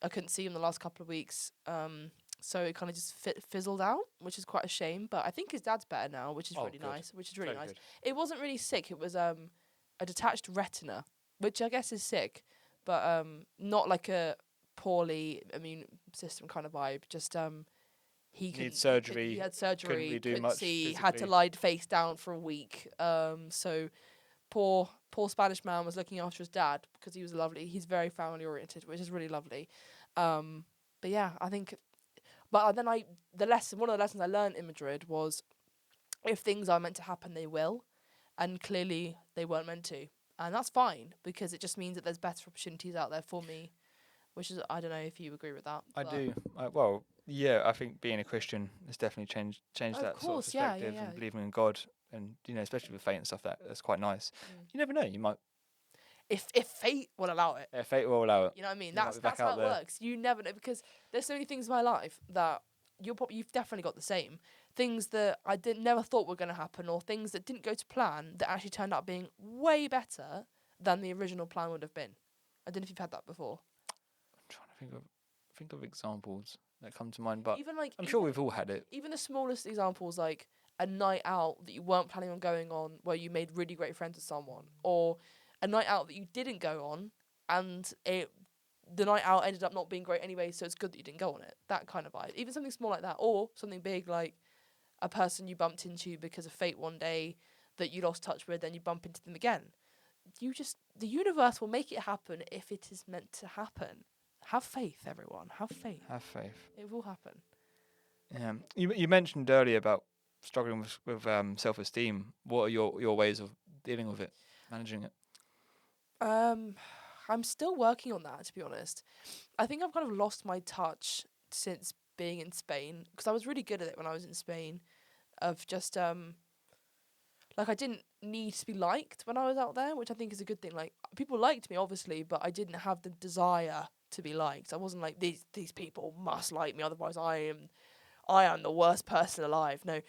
I couldn't see him the last couple of weeks. So it kind of just fizzled out, which is quite a shame. But I think his dad's better now, which is Oh, really good. nice. Which is really Very nice. good. It wasn't really sick. It was a detached retina, which I guess is sick, but not like a poorly immune system kind of vibe. Just Need surgery. he had Couldn't really surgery, do couldn't much see, had to physically. lie face down for a week. So poor Spanish man was looking after his dad because he was lovely. He's very family oriented, which is really lovely. But yeah, I think. But then one of the lessons I learned in Madrid was if things are meant to happen, they will, and clearly they weren't meant to, and that's fine because it just means that there's better opportunities out there for me. Which is I don't know if you agree with that. I But do. Well, yeah. I think being a Christian has definitely changed of that sort of course, yeah, yeah, perspective yeah. and believing in God, and you know, especially with fate and stuff. That's quite nice. Mm. You never know. You might If fate will allow it. fate will allow it. You know what I mean? You might be back That's how out it there. works. You never know because there's so many things in my life that you've definitely got the same things that I didn't never thought were going to happen, or things that didn't go to plan that actually turned out being way better than the original plan would have been. I don't know if you've had that before. I'm trying to think of examples that come to mind, but Even like I'm sure we've all had it. even the smallest examples, like a night out that you weren't planning on going on, where you made really great friends with someone, or a night out that you didn't go on, and the night out ended up not being great anyway, so it's good that you didn't go on it. That kind of vibe. Even something small like that, or something big like a person you bumped into because of fate one day that you lost touch with, then you bump into them again. The universe will make it happen if it is meant to happen. Have faith, everyone. Have faith. Have faith. It will happen. You mentioned earlier about struggling with self esteem. What are your ways of dealing with it, managing it? Um, I'm still working on that, to be honest. I think I've kind of lost my touch since being in Spain because I was really good at it when I was in Spain. Of just like I didn't need to be liked when I was out there, which I think is a good thing. Like people liked me obviously, but I didn't have the desire to be liked. I wasn't like these people must like me, otherwise I am the worst person alive. No,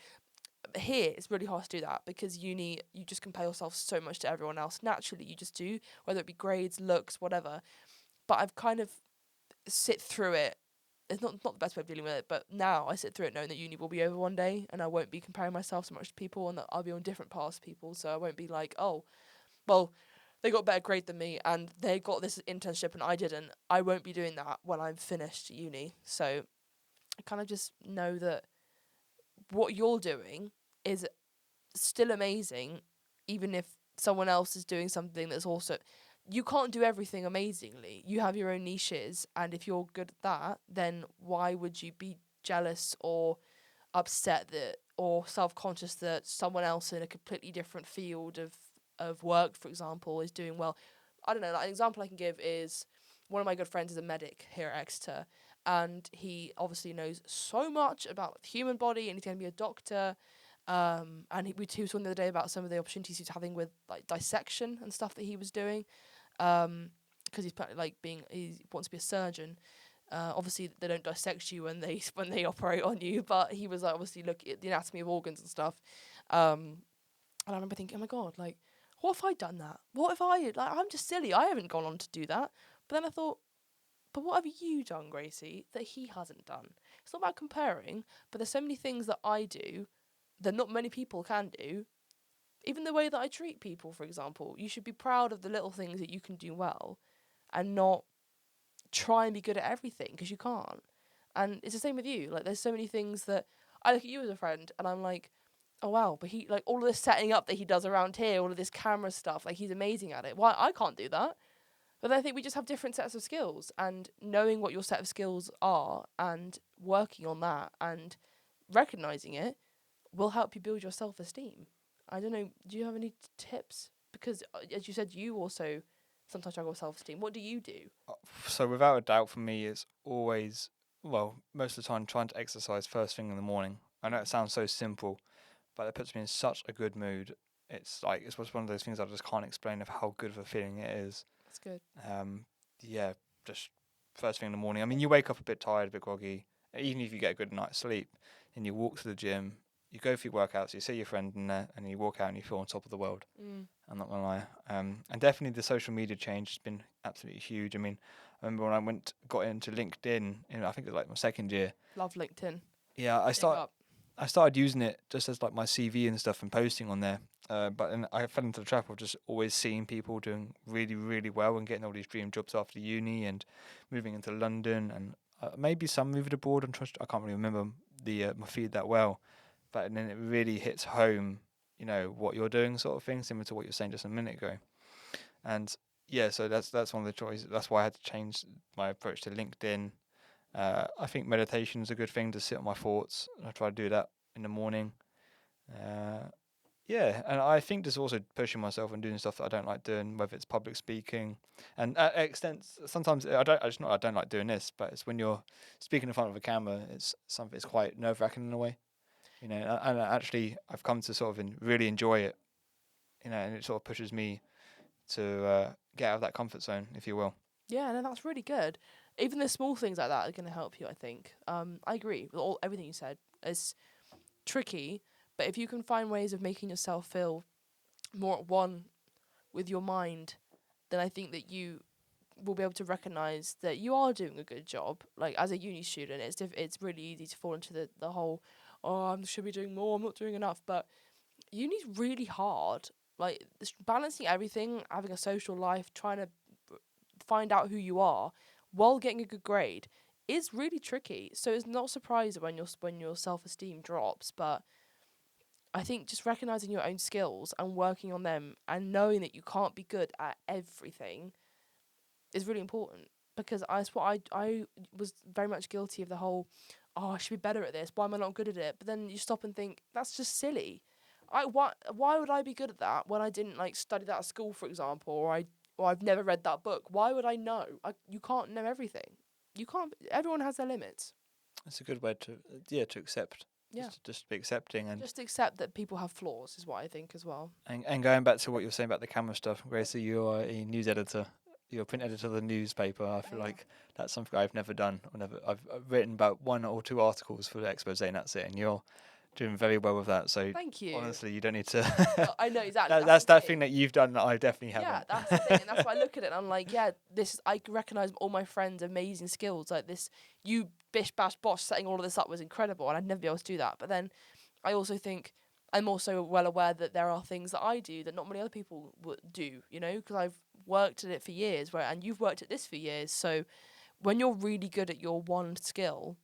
here it's really hard to do that because uni you just compare yourself so much to everyone else. Naturally, you just do, whether it be grades, looks, whatever. But I've kind of sit through it. It's not the best way of dealing with it, but now I sit through it knowing that uni will be over one day, and I won't be comparing myself so much to people, and that I'll be on different paths to people. So I won't be like, oh, well, they got a better grade than me, and they got this internship and I didn't. I won't be doing that when I'm finished uni. So I kind of just know that what you're doing is still amazing, even if someone else is doing something that's also. You can't do everything amazingly. You have your own niches, and if you're good at that, then why would you be jealous or upset that or self-conscious that someone else in a completely different field of work, for example, is doing well? I don't know. Like an example I can give is one of my good friends is a medic here at Exeter, and he obviously knows so much about the human body, and he's going to be a doctor. And he was talking the other day about some of the opportunities he's having with like dissection and stuff that he was doing, because he wants to be a surgeon. Obviously they don't dissect you when they operate on you, but he was like obviously looking at the anatomy of organs and stuff. And I remember thinking, oh my god, like what if I'd done that? What if I'm just silly. I haven't gone on to do that. But then I thought, but what have you done, Gracie, that he hasn't done? It's not about comparing, but there's so many things that I do that not many people can do. Even the way that I treat people, for example, you should be proud of the little things that you can do well and not try and be good at everything because you can't. And it's the same with you. Like, there's so many things that I look at you as a friend and I'm like, oh wow, but he, like, all of this setting up that he does around here, all of this camera stuff, like, he's amazing at it. Why I can't do that? But then I think we just have different sets of skills, and knowing what your set of skills are and working on that and recognizing it will help you build your self-esteem. I don't know, do you have any tips? Because as you said, you also sometimes struggle with self-esteem. What do you do? So without a doubt, for me, it's always, well, most of the time trying to exercise first thing in the morning. I know it sounds so simple, but it puts me in such a good mood. It's like it's one of those things I just can't explain of how good of a feeling it is. That's good. Um, yeah, just first thing in the morning. I mean, you wake up a bit tired, a bit groggy. Even if you get a good night's sleep, and you walk to the gym, you go for your workouts, you see your friend in there, and you walk out and you feel on top of the world. Mm. I'm not gonna lie. And definitely the social media change has been absolutely huge. I mean, I remember when I got into LinkedIn, I think it was like my second year. Love LinkedIn. Yeah, Big up. I started using it just as like my CV and stuff and posting on there. But then I fell into the trap of just always seeing people doing really, really well and getting all these dream jobs after uni and moving into London and maybe some moving abroad. I can't really remember my feed that well. But then it really hits home, what you're doing, sort of thing, similar to what you were saying just a minute ago. And yeah, so that's one of the choices. That's why I had to change my approach to LinkedIn. I think meditation is a good thing to sit on my thoughts. I try to do that in the morning. Yeah, and I think just also pushing myself and doing stuff that I don't like doing, whether it's public speaking, and at extent sometimes I don't like doing this, but it's when you're speaking in front of a camera, it's something it's quite nerve wracking in a way, and actually I've come to sort of really enjoy it, and it sort of pushes me to get out of that comfort zone, if you will. Yeah, no, that's really good. Even the small things like that are going to help you, I think. I agree with everything you said. It's tricky, but if you can find ways of making yourself feel more at one with your mind, then I think that you will be able to recognize that you are doing a good job. Like as a uni student, it's really easy to fall into the whole, oh, I should be doing more, I'm not doing enough. But uni's really hard. Like balancing everything, having a social life, trying to find out who you are while getting a good grade is really tricky. So it's not surprising when your self-esteem drops, but I think just recognizing your own skills and working on them and knowing that you can't be good at everything is really important, because I was very much guilty of the whole, oh, I should be better at this. Why am I not good at it? But then you stop and think, that's just silly. Why would I be good at that when I didn't like study that at school, for example, or I've never read that book? Why would I know? You can't know everything. You can't. Everyone has their limits. It's a good way to to accept. Yeah. Just be accepting and Just accept that people have flaws is what I think as well. and going back to what you were saying about the camera stuff, Gracie, you are a news editor. You're a print editor of the newspaper. I feel like that's something I've never done. I've written about 1 or 2 articles for the expose, and that's it. And you're doing very well with that. So Thank you. honestly, you don't need to. I know exactly. That's that thing that you've done that I definitely haven't. Yeah, that's the thing, and that's why I look at it and I'm like, yeah, I recognise all my friends' amazing skills. Like this, you bish bash bosh setting all of this up was incredible, and I'd never be able to do that. But then, I also think I'm also well aware that there are things that I do that not many other people would do. You know, because I've worked at it for years, and you've worked at this for years. So, when you're really good at your one skill,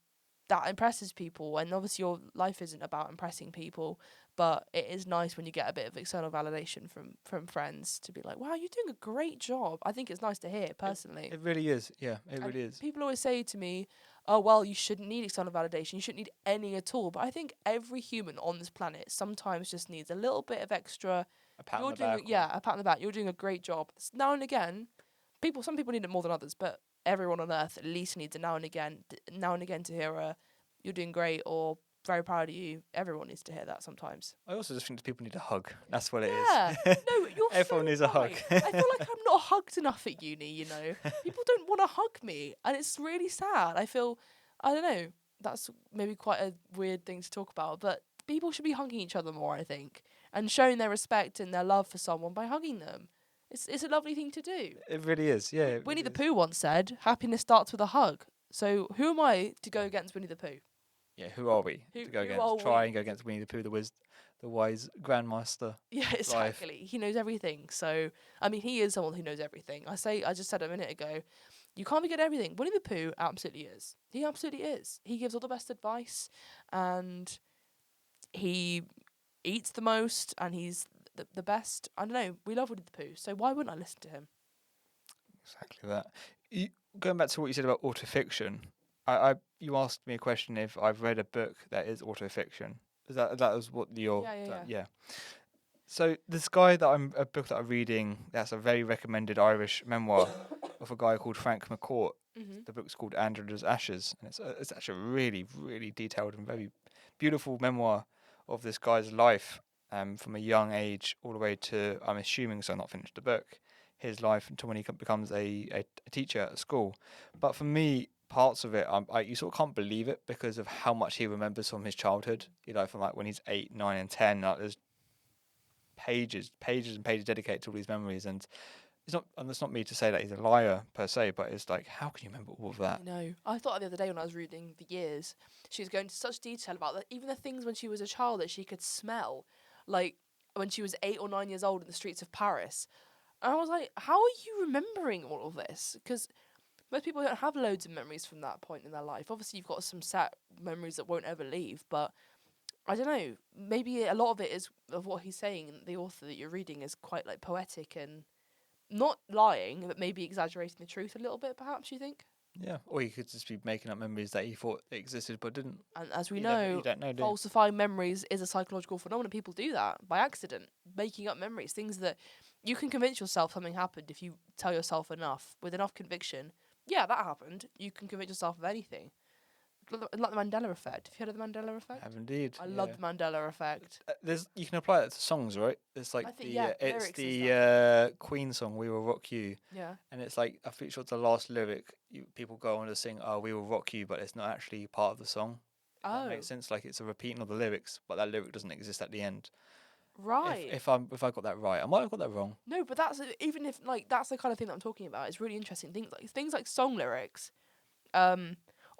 that impresses people, and obviously your life isn't about impressing people, but it is nice when you get a bit of external validation from friends to be like, wow, you're doing a great job. I think it's nice to hear personally. It really is. Yeah, it really is. People always say to me, oh well, you shouldn't need external validation, you shouldn't need any at all, but I think every human on this planet sometimes just needs a little bit of extra. A pat You're on the doing back. a pat on the back. You're doing a great job. Now and again, some people need it more than others, but everyone on earth at least needs a now and again to hear a you're doing great or very proud of you. Everyone needs to hear that sometimes. I also just think that people need a hug. That's what it Yeah. is. No, you're Everyone so needs a hug. right. I feel like I'm not hugged enough at uni, you know. People don't want to hug me, and it's really sad. I don't know, that's maybe quite a weird thing to talk about, but people should be hugging each other more, I think, and showing their respect and their love for someone by hugging them. It's a lovely thing to do. It really is. Yeah. it Winnie the really is. Pooh once said, happiness starts with a hug. So who am I to go against Winnie the Pooh? Yeah. Who are we Who- to go who against? are Try we? and go against Winnie the Pooh, the wise grandmaster. Yeah, exactly. He knows everything. So, I mean, he is someone who knows everything. I just said a minute ago, you can't be good at everything. Winnie the Pooh absolutely is. He absolutely is. He gives all the best advice, and he eats the most, and he's the best. I don't know. We love Winnie the Pooh, so why wouldn't I listen to him? Exactly that. Going back to what you said about autofiction, you asked me a question if I've read a book that is autofiction. That was what your Yeah. So this guy a book that I'm reading, that's a very recommended Irish memoir of a guy called Frank McCourt. Mm-hmm. The book's called Andrew's Ashes, and it's actually a really, really detailed and very beautiful memoir of this guy's life, from a young age all the way to, I'm assuming, so I've not finished the book, his life until when he becomes a teacher at school. But for me, parts of it, you sort of can't believe it because of how much he remembers from his childhood. You know, from like when he's 8, 9, and 10, like there's pages and pages dedicated to all these memories, and it's not me to say that he's a liar per se, but it's like, how can you remember all of that? I know. I thought the other day when I was reading the years, she was going into such detail about even the things when she was a child that she could smell, like when she was 8 or 9 years old in the streets of Paris. And I was like, how are you remembering all of this? Because most people don't have loads of memories from that point in their life. Obviously, you've got some set memories that won't ever leave, but I don't know. Maybe a lot of it is of what he's saying. The author that you're reading is quite like poetic and not lying, but maybe exaggerating the truth a little bit. Perhaps you think. Yeah, or you could just be making up memories that he thought existed but didn't. And as we You know, don't know, do you? falsifying memories is a psychological phenomenon. People do that by accident, making up memories, things that you can convince yourself something happened if you tell yourself enough, with enough conviction. Yeah, that happened. You can convince yourself of anything. Like the Mandela effect. Have you heard of the Mandela I effect? have indeed. I love the Mandela effect. You can apply that to songs, right? It's like I think, yeah, it's lyrics the Queen song "We Will Rock You," Yeah. and it's like I'm pretty sure it's the last lyric. People go on to sing, "Oh, we will rock you," but it's not actually part of the song. If Oh, that makes sense. Like it's a repeating of the lyrics, but that lyric doesn't exist at the end. right. If I got that right, I might have got that wrong. No, but even if like that's the kind of thing that I'm talking about. It's really interesting. Things like song lyrics,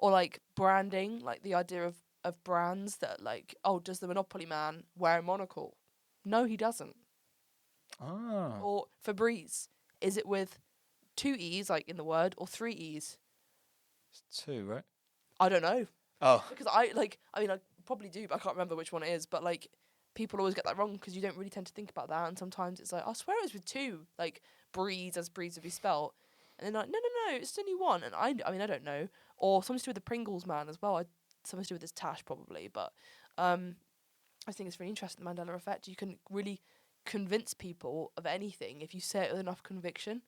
or like branding, like the idea of brands that like, oh, does the Monopoly man wear a monocle? No, he doesn't. Ah, Or Febreze, is it with 2 E's like in the word or 3 E's? it's 2, right? I don't know Oh, because I probably do, but I can't remember which one it is. But like people always get that wrong because you don't really tend to think about that, and sometimes it's like I swear it was with 2, like breeze as breeze would be spelt. And then like, no, it's only 1. And I mean, I don't know. Or something to do with the Pringles man as well. something to do with this Tash probably, but I think it's really interesting, the Mandela effect. You can really convince people of anything if you say it with enough conviction.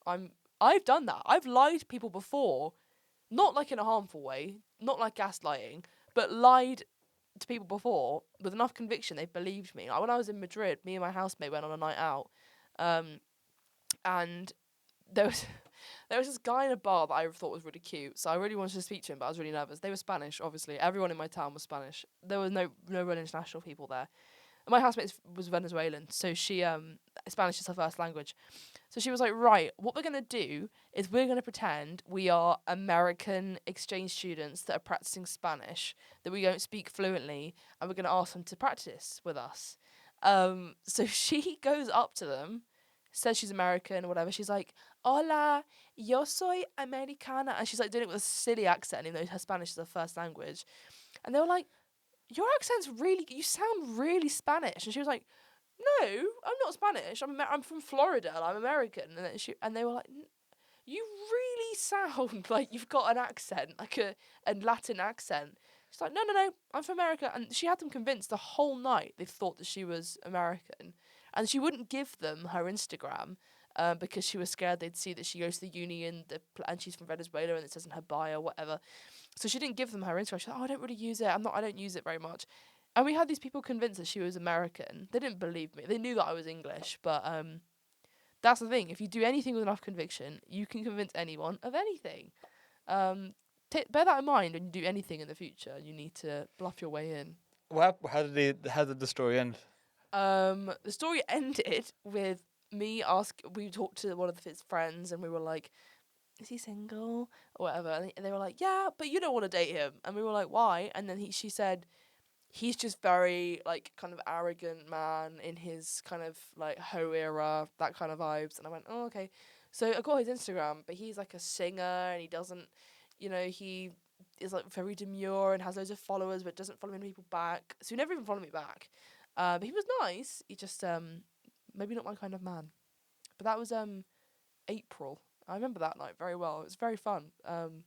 I've done that. I've lied to people before, not like in a harmful way, not like gaslighting, but lied to people before with enough conviction they believed me. Like when I was in Madrid, me and my housemate went on a night out, and there was there was this guy in a bar that I thought was really cute, so I really wanted to speak to him, but I was really nervous. They were Spanish, obviously. Everyone in my town was Spanish. There was no real international people there. And my housemate was Venezuelan, so she Spanish is her first language. So she was like, right, what we're going to do is we're going to pretend we are American exchange students that are practicing Spanish, that we don't speak fluently, and we're going to ask them to practice with us. So she goes up to them, says she's American or whatever. She's like, hola, yo soy americana. And she's like doing it with a silly accent, even though her Spanish is her first language. And they were like, your accent's really, you sound really Spanish. And she was like, no, I'm not Spanish. I'm from Florida. I'm American. And they were like, you really sound like you've got an accent, like a Latin accent. She's like, no, I'm from America. And she had them convinced the whole night they thought that she was American. And she wouldn't give them her Instagram because she was scared they'd see that she goes to the uni and she's from Venezuela and it says in her bio, whatever. So she didn't give them her Instagram. She's like, I don't really use it. I don't use it very much. And we had these people convinced that she was American. They didn't believe me. They knew that I was English, but that's the thing. If you do anything with enough conviction, you can convince anyone of anything. Bear that in mind when you do anything in the future. You need to bluff your way in. How did the story end? The story ended with me we talked to one of his friends and we were like, is he single or whatever? And they were like, yeah, but you don't want to date him. And we were like, why? And then she said, he's just very like kind of arrogant man in his kind of like Ho era, that kind of vibes. And I went, oh, okay. So I got his Instagram, but he's like a singer and he doesn't, he is like very demure and has loads of followers, but doesn't follow many people back. So he never even followed me back. But he was nice. He just maybe not my kind of man. But that was April. I remember that night very well. It was very fun. And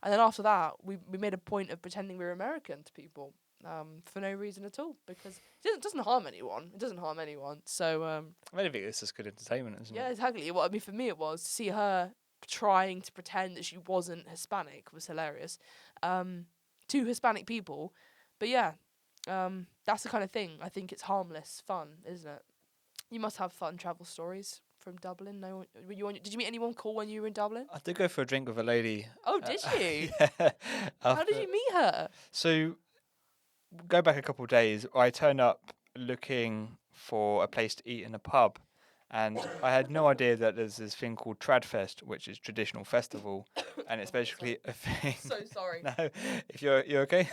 then after that, we made a point of pretending we were American to people for no reason at all because it doesn't harm anyone. It doesn't harm anyone. So I really think it's just good entertainment, isn't it? Yeah, exactly. What I mean for me, it was to see her trying to pretend that she wasn't Hispanic was hilarious to Hispanic people. But yeah. That's the kind of thing. I think it's harmless fun, isn't it? You must have fun travel stories from Dublin. No, did you meet anyone cool when you were in Dublin? I did go for a drink with a lady. Oh, did you? Yeah. How did you meet her? So, go back a couple of days. I turned up looking for a place to eat in a pub, and I had no idea that there's this thing called Tradfest, which is traditional festival, and it's basically a thing. So sorry. No, if you're okay.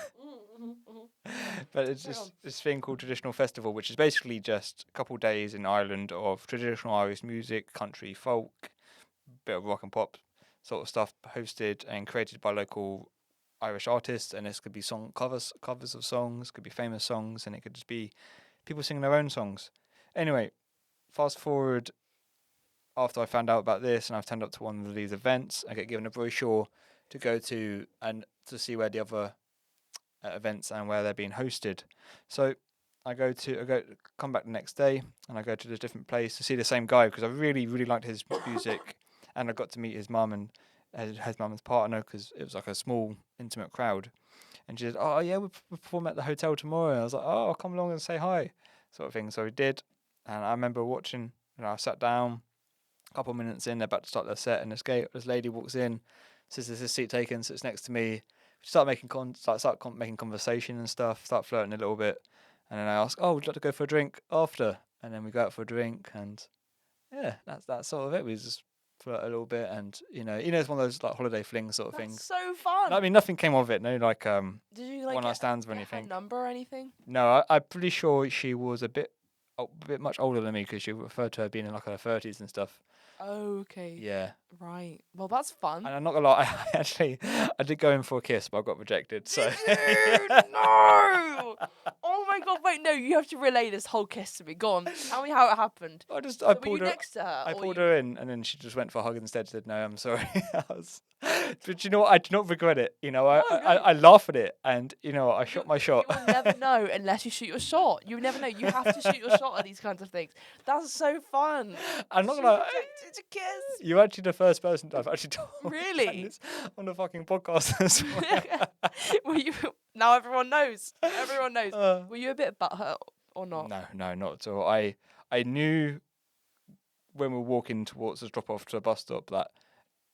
But it's this thing called traditional festival, which is basically just a couple of days in Ireland of traditional Irish music, country, folk, bit of rock and pop sort of stuff, hosted and created by local Irish artists. And this could be song covers of songs, could be famous songs, and it could just be people singing their own songs. Anyway, fast forward after I found out about this, and I've turned up to one of these events. I get given a brochure to go to and to see where the other events and where they're being hosted. So I come back the next day and I go to this different place to see the same guy because I really, really liked his music, and I got to meet his mum and his mum's partner because it was like a small, intimate crowd. And she said, "Oh yeah, we're performing at the hotel tomorrow." And I was like, "Oh, I'll come along and say hi," sort of thing. So we did, and I remember watching. I sat down. A couple of minutes in, they're about to start their set, and this lady walks in, says, "There's a seat taken," sits next to me. Start making making conversation and stuff. Start flirting a little bit, and then I ask, "Oh, would you like to go for a drink after?" And then we go out for a drink, and yeah, that's sort of it. We just flirt a little bit, and it's one of those like holiday fling sort of things. So fun. I mean, nothing came of it. No, like Did you like one night stands or get anything. her number or anything? No, I'm pretty sure she was a bit much older than me because she referred to her being in like her 30s and stuff. Okay. Yeah. Right. Well, that's fun. And I'm not gonna lie, I did go in for a kiss, but I got rejected. So. No! Oh my god! Wait, no. You have to relay this whole kiss to me. Go on. Tell me how it happened. I were you next to her? I pulled her in, and then she just went for a hug instead. Said no, I'm sorry. But you know what? I do not regret it. You know, I, No, I, no. I laugh at it, and you know, I shot my shot. You will never know unless you shoot your shot. You never know. You have to shoot your shot at these kinds of things. That's so fun. I'm not She gonna. rejected to kiss. You're actually the first person I've actually told Really? this on the fucking podcast as well. Were you? Now everyone knows. Everyone knows. Uh, Were you a bit butthurt or not? no, not at all. I knew when we were walking towards the drop off to the bus stop that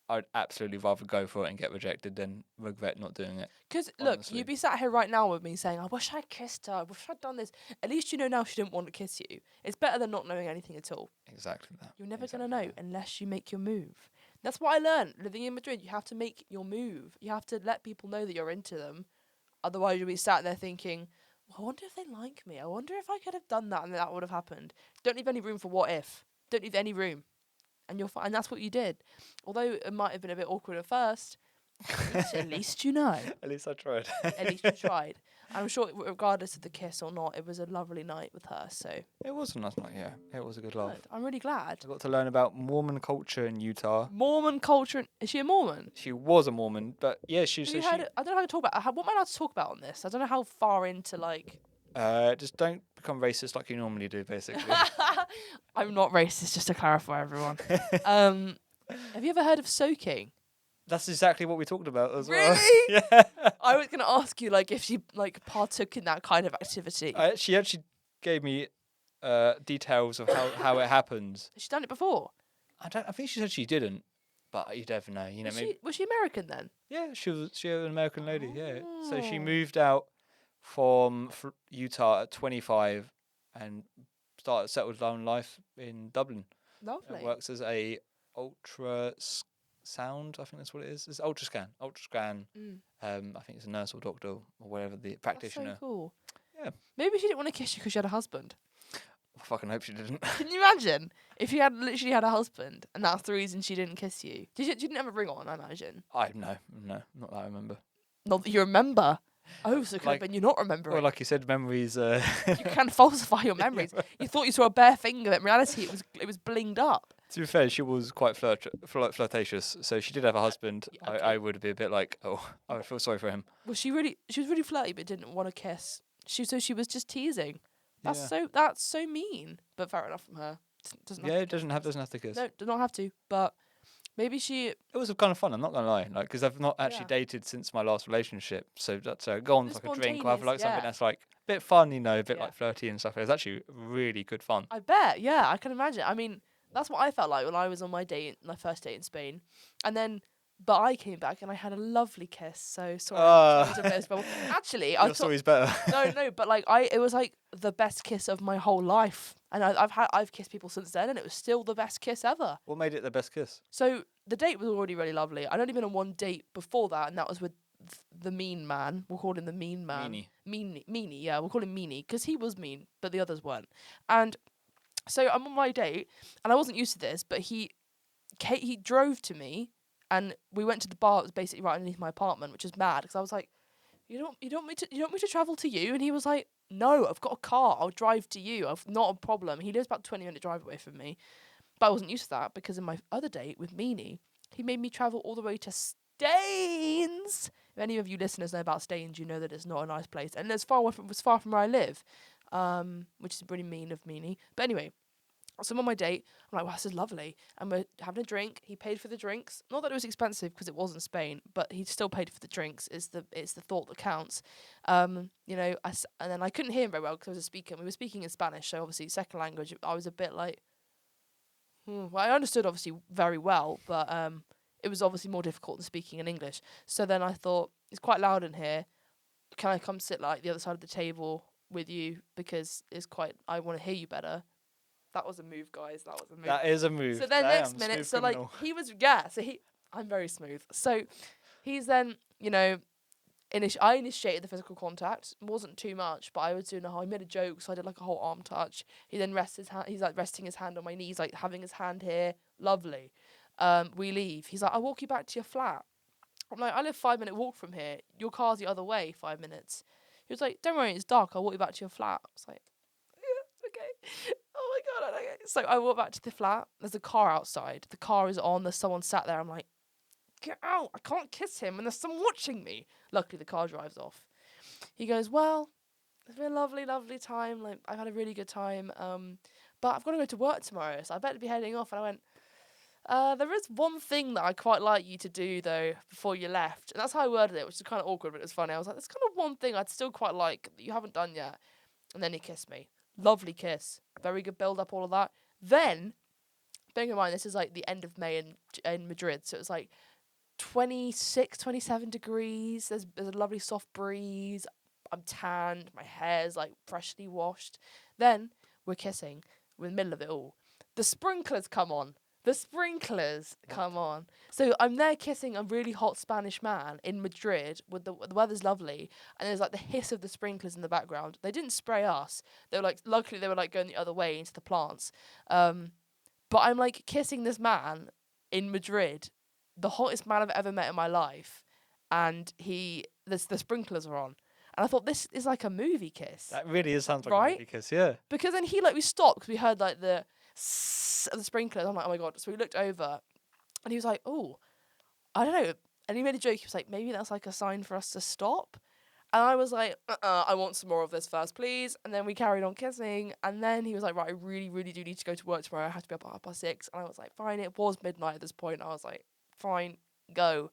I'd absolutely rather go for it and get rejected than regret not doing it. Because look, Honestly. you'd be sat here right now with me saying, "I wish I'd kissed her. I wish I'd done this." At least you know now she didn't want to kiss you. It's better than not knowing anything at all. Exactly that. You're never Exactly gonna know unless you make your move. That's what I learned living in Madrid. You have to make your move. You have to let people know that you're into them. Otherwise, you'll be sat there thinking, well, "I wonder if they like me. I wonder if I could have done that and that would have happened." Don't leave any room for what if. Don't leave any room, and you'll find. And that's what you did. Although it might have been a bit awkward at first, at least you know. At least I tried. At least you tried. I'm sure, regardless of the kiss or not, it was a lovely night with her. So It was a nice night, yeah. It was a good laugh. good. I'm really glad. I got to learn about Mormon culture in Utah. Mormon culture. Is she a Mormon? She was a Mormon, but yeah, she Have so you she heard I don't know how to talk about. What am I allowed to talk about on this? I don't know how far into like. just don't become racist like you normally do, basically. I'm not racist, just to clarify, everyone. Have you ever heard of soaking? That's exactly what we talked about as well. Really? Yeah. I was gonna ask you like if she like partook in that kind of activity. She actually gave me details of how it happens. Has she done it before? I think she said she didn't, but you never know. You know, maybe. Was she American then? Yeah, she was an American lady. Yeah, so she Oh. moved out from Utah at 25 and settled down life in Dublin. Lovely. And works as a ultrasound. I think that's what it is. It's ultrascan. Mm. I think it's a nurse or doctor or whatever the practitioner. That's so cool. Yeah. Maybe she didn't want to kiss you because she had a husband. I fucking hope she didn't. Can you imagine if you had literally had a husband and that's the reason she didn't kiss you? You didn't have a ring on, I imagine. No, not that I remember. Not that you remember. Oh, so it could Like- have been you not remembering. Well, like you said, memories. You can falsify your memories. You thought you saw a bare finger, but in reality it was blinged up. To be fair, she was quite flirtatious, so she did have a husband. Yeah, okay. I would be a bit like, oh, I would feel sorry for him. Was she was really flirty but didn't want to kiss. She was just teasing. Yeah. That's so mean. But fair enough from her. Doesn't Yeah, have it doesn't have to kiss. No, does not have to. But maybe she It was kind of fun. I'm not gonna lie, like because I've not actually Yeah. dated since my last relationship. So that's go on It's for like a drink or have like spontaneous, something yeah. that's like a bit fun, you know, a bit Yeah. like flirty and stuff. It was actually really good fun. I bet, yeah, I can imagine. I mean, that's what I felt like when I was on my first date in Spain. And then but I came back and I had a lovely kiss. So sorry to burst bubble. Actually, I Your thought story's better. no, but like it was like the best kiss of my whole life. And I've kissed people since then and it was still the best kiss ever. What made it the best kiss? So the date was already really lovely. I'd only been on one date before that, and that was with the mean man. We'll call him the mean man. Meanie, yeah, we'll call him Meanie, because he was mean, but the others weren't. And so I'm on my date, and I wasn't used to this, but he drove to me, and we went to the bar that was basically right underneath my apartment, which is mad, because I was like, you don't want me to travel to you? And he was like, no, I've got a car. I'll drive to you. I've not a problem. He lives about 20-minute drive away from me. But I wasn't used to that because in my other date with Meanie, he made me travel all the way to Staines. If any of you listeners know about Staines, you know that it's not a nice place. And it's far from where I live, which is really mean of Meanie. But anyway, so I'm on my date. I'm like, wow, this is lovely. And we're having a drink. He paid for the drinks. Not that it was expensive because it wasn't Spain, but he still paid for the drinks. It's the thought that counts. And then I couldn't hear him very well because I was a speaker. We were speaking in Spanish, so obviously second language. I was a bit like, well, I understood obviously very well, but it was obviously more difficult than speaking in English. So then I thought, it's quite loud in here. Can I come sit like the other side of the table with you because I want to hear you better. That was a move, guys. That was a move. That is a move. So then Damn, next minute, smooth criminal. I'm very smooth. So he's then, I initiated the physical contact. It wasn't too much, but I was doing I made a joke, so I did like a whole arm touch. He then rests his hand. He's like resting his hand on my knees, like having his hand here. Lovely. We leave. He's like, I'll walk you back to your flat. I'm like, I live 5-minute walk from here. Your car's the other way, 5 minutes. He was like, don't worry, it's dark. I'll walk you back to your flat. I was like, yeah, okay. Oh my God. Okay. So I walk back to the flat. There's a car outside. The car is on. There's someone sat there. I'm like, get out. I can't kiss him and there's someone watching me. Luckily, the car drives off. He goes, well, it's been a lovely, lovely time. Like, I've had a really good time. But I've got to go to work tomorrow, so I better be heading off. And I went, there is one thing that I quite like you to do, though, before you left. And that's how I worded it, which is kind of awkward, but it was funny. I was like, there's kind of one thing I'd still quite like that you haven't done yet. And then he kissed me. Lovely kiss. Very good build-up, all of that. Then, bearing in mind, this is like the end of May in Madrid, so it was like 26, 27 degrees. There's a lovely soft breeze. I'm tanned. My hair's like freshly washed. Then, we're kissing. We're in the middle of it all. The sprinklers come on. Come on. So I'm there kissing a really hot Spanish man in Madrid with the weather's lovely, and there's like the hiss of the sprinklers in the background. They didn't spray us. They were like, luckily they were like going the other way into the plants. But I'm like kissing this man in Madrid, the hottest man I've ever met in my life, and the sprinklers are on. And I thought, this is like a movie kiss. That really sounds like right? a movie kiss, yeah. Because then we stopped because we heard like the of the sprinklers. I'm like, oh my god. So we looked over and he was like, oh, I don't know. And he made a joke. He was like, maybe that's like a sign for us to stop. And I was like, I want some more of this first, please. And then we carried on kissing. And then he was like, right, I really, really do need to go to work tomorrow. I have to be up at 6:30. And I was like, fine. It was midnight at this point. I was like, fine, go.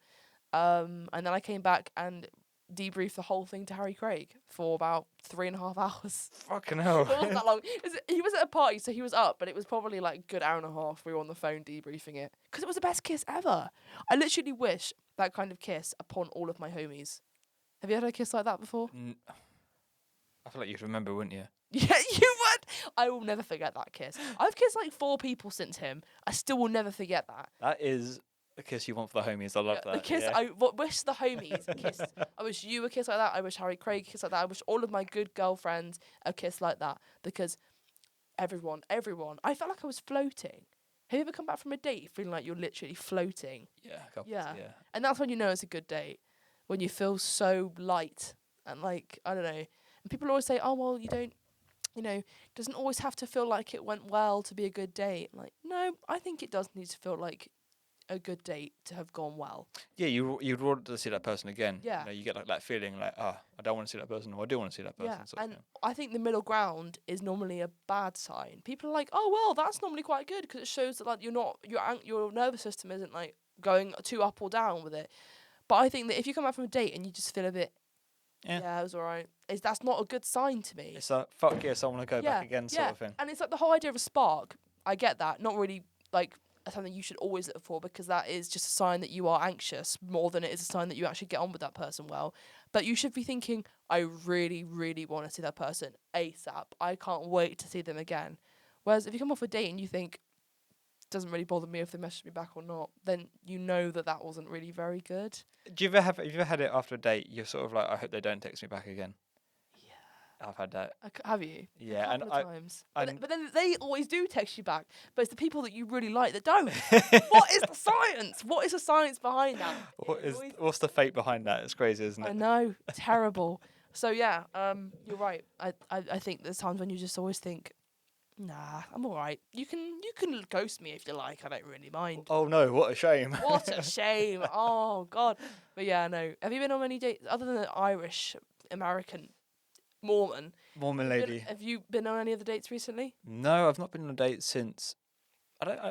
And then I came back and debriefed the whole thing to Harry Craig for about 3.5 hours. Fucking hell. It wasn't that long. He was at a party, so he was up, but it was probably like a good hour and a half. We were on the phone debriefing it. Because it was the best kiss ever. I literally wish that kind of kiss upon all of my homies. Have you had a kiss like that before? I feel like you'd remember, wouldn't you? Yeah, you would. I will never forget that kiss. I've kissed like 4 people since him. I still will never forget that. That is the kiss you want for the homies. I love that. The kiss I wish the homies kissed. I wish you a kiss like that. I wish Harry Craig a kiss like that. I wish all of my good girlfriends a kiss like that. Because everyone. I felt like I was floating. Have you ever come back from a date feeling like you're literally floating? Yeah. And that's when you know it's a good date. When you feel so light and like, I don't know. And people always say, oh, well, you don't, doesn't always have to feel like it went well to be a good date. I'm like, no, I think it does need to feel like a good date to have gone well. Yeah, you'd want to see that person again. Yeah. You get like that feeling like, I don't want to see that person, or I do want to see that person. Yeah, and I think the middle ground is normally a bad sign. People are like, oh, well, that's normally quite good because it shows that like your nervous system isn't like going too up or down with it. But I think that if you come out from a date and you just feel a bit, yeah, it was alright, that's not a good sign to me. It's a fuck yes, I want to go back again sort of thing. And it's like the whole idea of a spark. I get that. Not really like something you should always look for because that is just a sign that you are anxious more than it is a sign that you actually get on with that person well. But you should be thinking, I really, really want to see that person ASAP. I can't wait to see them again. Whereas if you come off a date and you think, doesn't really bother me if they message me back or not, then you know that wasn't really very good. Have you ever had it after a date? You're sort of like, I hope they don't text me back again. Yeah, I've had that. Have you? Yeah, a couple of times. But then they always do text you back. But it's the people that you really like that don't. What is the science? What is the science behind that? What's the fate behind that? It's crazy, isn't it? I know, terrible. So yeah, you're right. I think there's times when you just always think, nah, I'm all right. You can ghost me if you like. I don't really mind. Oh no, what a shame. What a shame. Oh God. But yeah, no. Have you been on any dates other than the Irish, American, Mormon lady? Have you been on any other dates recently? No, I've not been on a date since.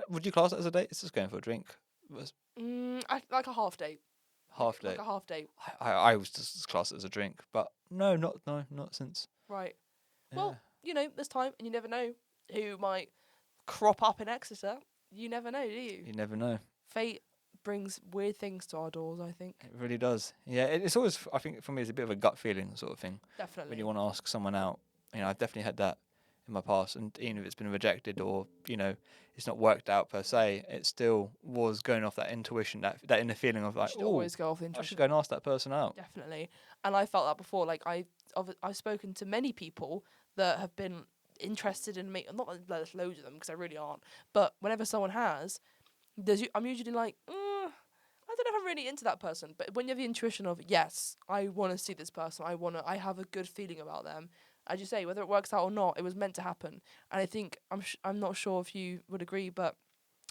Would you class it as a date? It's just going for a drink. Like a half date. Like a half date. I was just class it as a drink, but not since. Right. Yeah. Well, there's time, and you never know who might crop up in Exeter. You never know, do you? You never know. Fate brings weird things to our doors, I think. It really does. Yeah, it's always, I think for me, it's a bit of a gut feeling sort of thing. Definitely. When you want to ask someone out. I've definitely had that in my past, and even if it's been rejected or, it's not worked out per se, it still was going off that intuition, that inner feeling of like, you should always go off intuition. I should go and ask that person out. Definitely. And I felt that before. Like, I've spoken to many people that have been interested in me. Not that there's loads of them, because I really aren't. But whenever someone has, I'm usually like, I don't know if I'm really into that person. But when you have the intuition of, yes, I want to see this person, I have a good feeling about them. As you say, whether it works out or not, it was meant to happen. And I think, I'm not sure if you would agree, but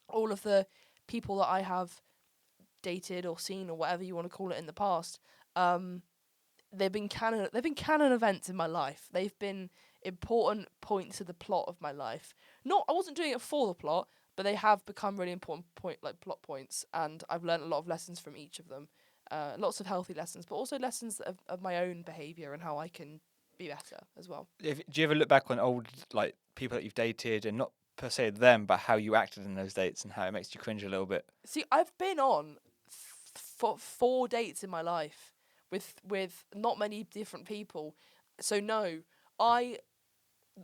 all of the people that I have dated or seen or whatever you want to call it in the past, they've been canon events in my life. They've been important points of the plot of my life. I wasn't doing it for the plot, but they have become really important plot points, and I've learned a lot of lessons from each of them. Lots of healthy lessons, but also lessons of my own behaviour and how I can be better as well. Do you ever look back on old like people that you've dated, and not per se them, but how you acted in those dates and how it makes you cringe a little bit? See, I've been on for 4 dates in my life with not many different people. So no,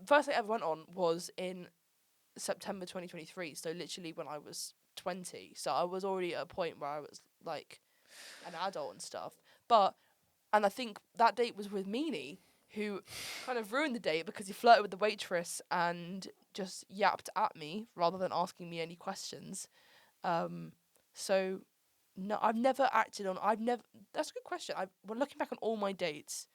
first date I ever went on was in September 2023. So literally when I was 20. So I was already at a point where I was like an adult and stuff. And I think that date was with Meanie, who kind of ruined the date because he flirted with the waitress and just yapped at me rather than asking me any questions. So no, I've never acted on. That's a good question. When looking back on all my dates,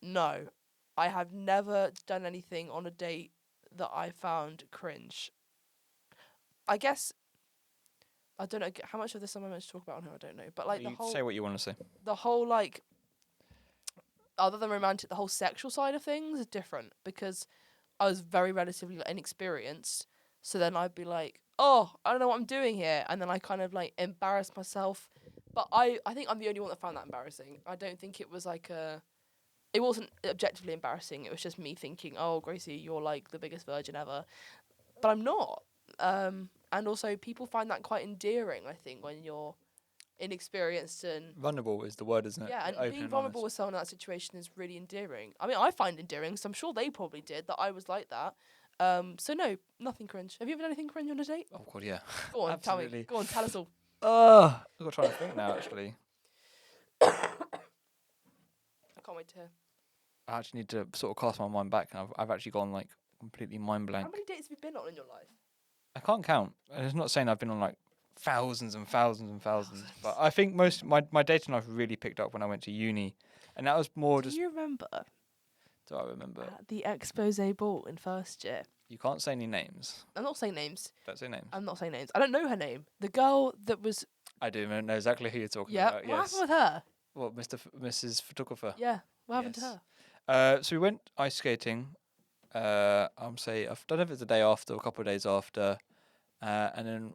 no, I have never done anything on a date that I found cringe. I guess I don't know how much of this am I meant to talk about on here. I don't know, but like You say what you want to say. the whole like, other than romantic, the whole sexual side of things is different because I was very relatively inexperienced. So then I'd be like, oh, I don't know what I'm doing here. And then I kind of like embarrass myself. But I think I'm the only one that found that embarrassing. I don't think it was like it wasn't objectively embarrassing. It was just me thinking, oh, Gracie, you're like the biggest virgin ever. But I'm not. And also people find that quite endearing, I think, when you're inexperienced and Vulnerable is the word, isn't it? yeah, and Open being and vulnerable honest. with someone in that situation is really endearing. I mean, I find endearing, so I'm sure they probably did that I was like that. So no, nothing cringe. Have you ever done anything cringe on a date? Oh god, yeah. Go on, tell me. Absolutely. Go on, tell us all. I've got to try and think now. Actually, I can't wait to hear. I actually need to sort of cast my mind back, and I've actually gone like completely mind blank. How many dates have you been on in your life? I can't count. And it's not saying I've been on like thousands and thousands and thousands, but I think most my dating life really picked up when I went to uni, and that was more Do just. you remember Do I remember? the expose ball in first year? You can't say any names. I'm not saying names. Don't say names. I'm not saying names. I don't know her name. The girl that was. I do know exactly who you're talking Yeah. about. What Yes. happened with her? What, Mrs. Photographer? Yeah. What happened to Yes. her? So we went ice skating. I'm say I don't know if it's the day after or a couple of days after, and then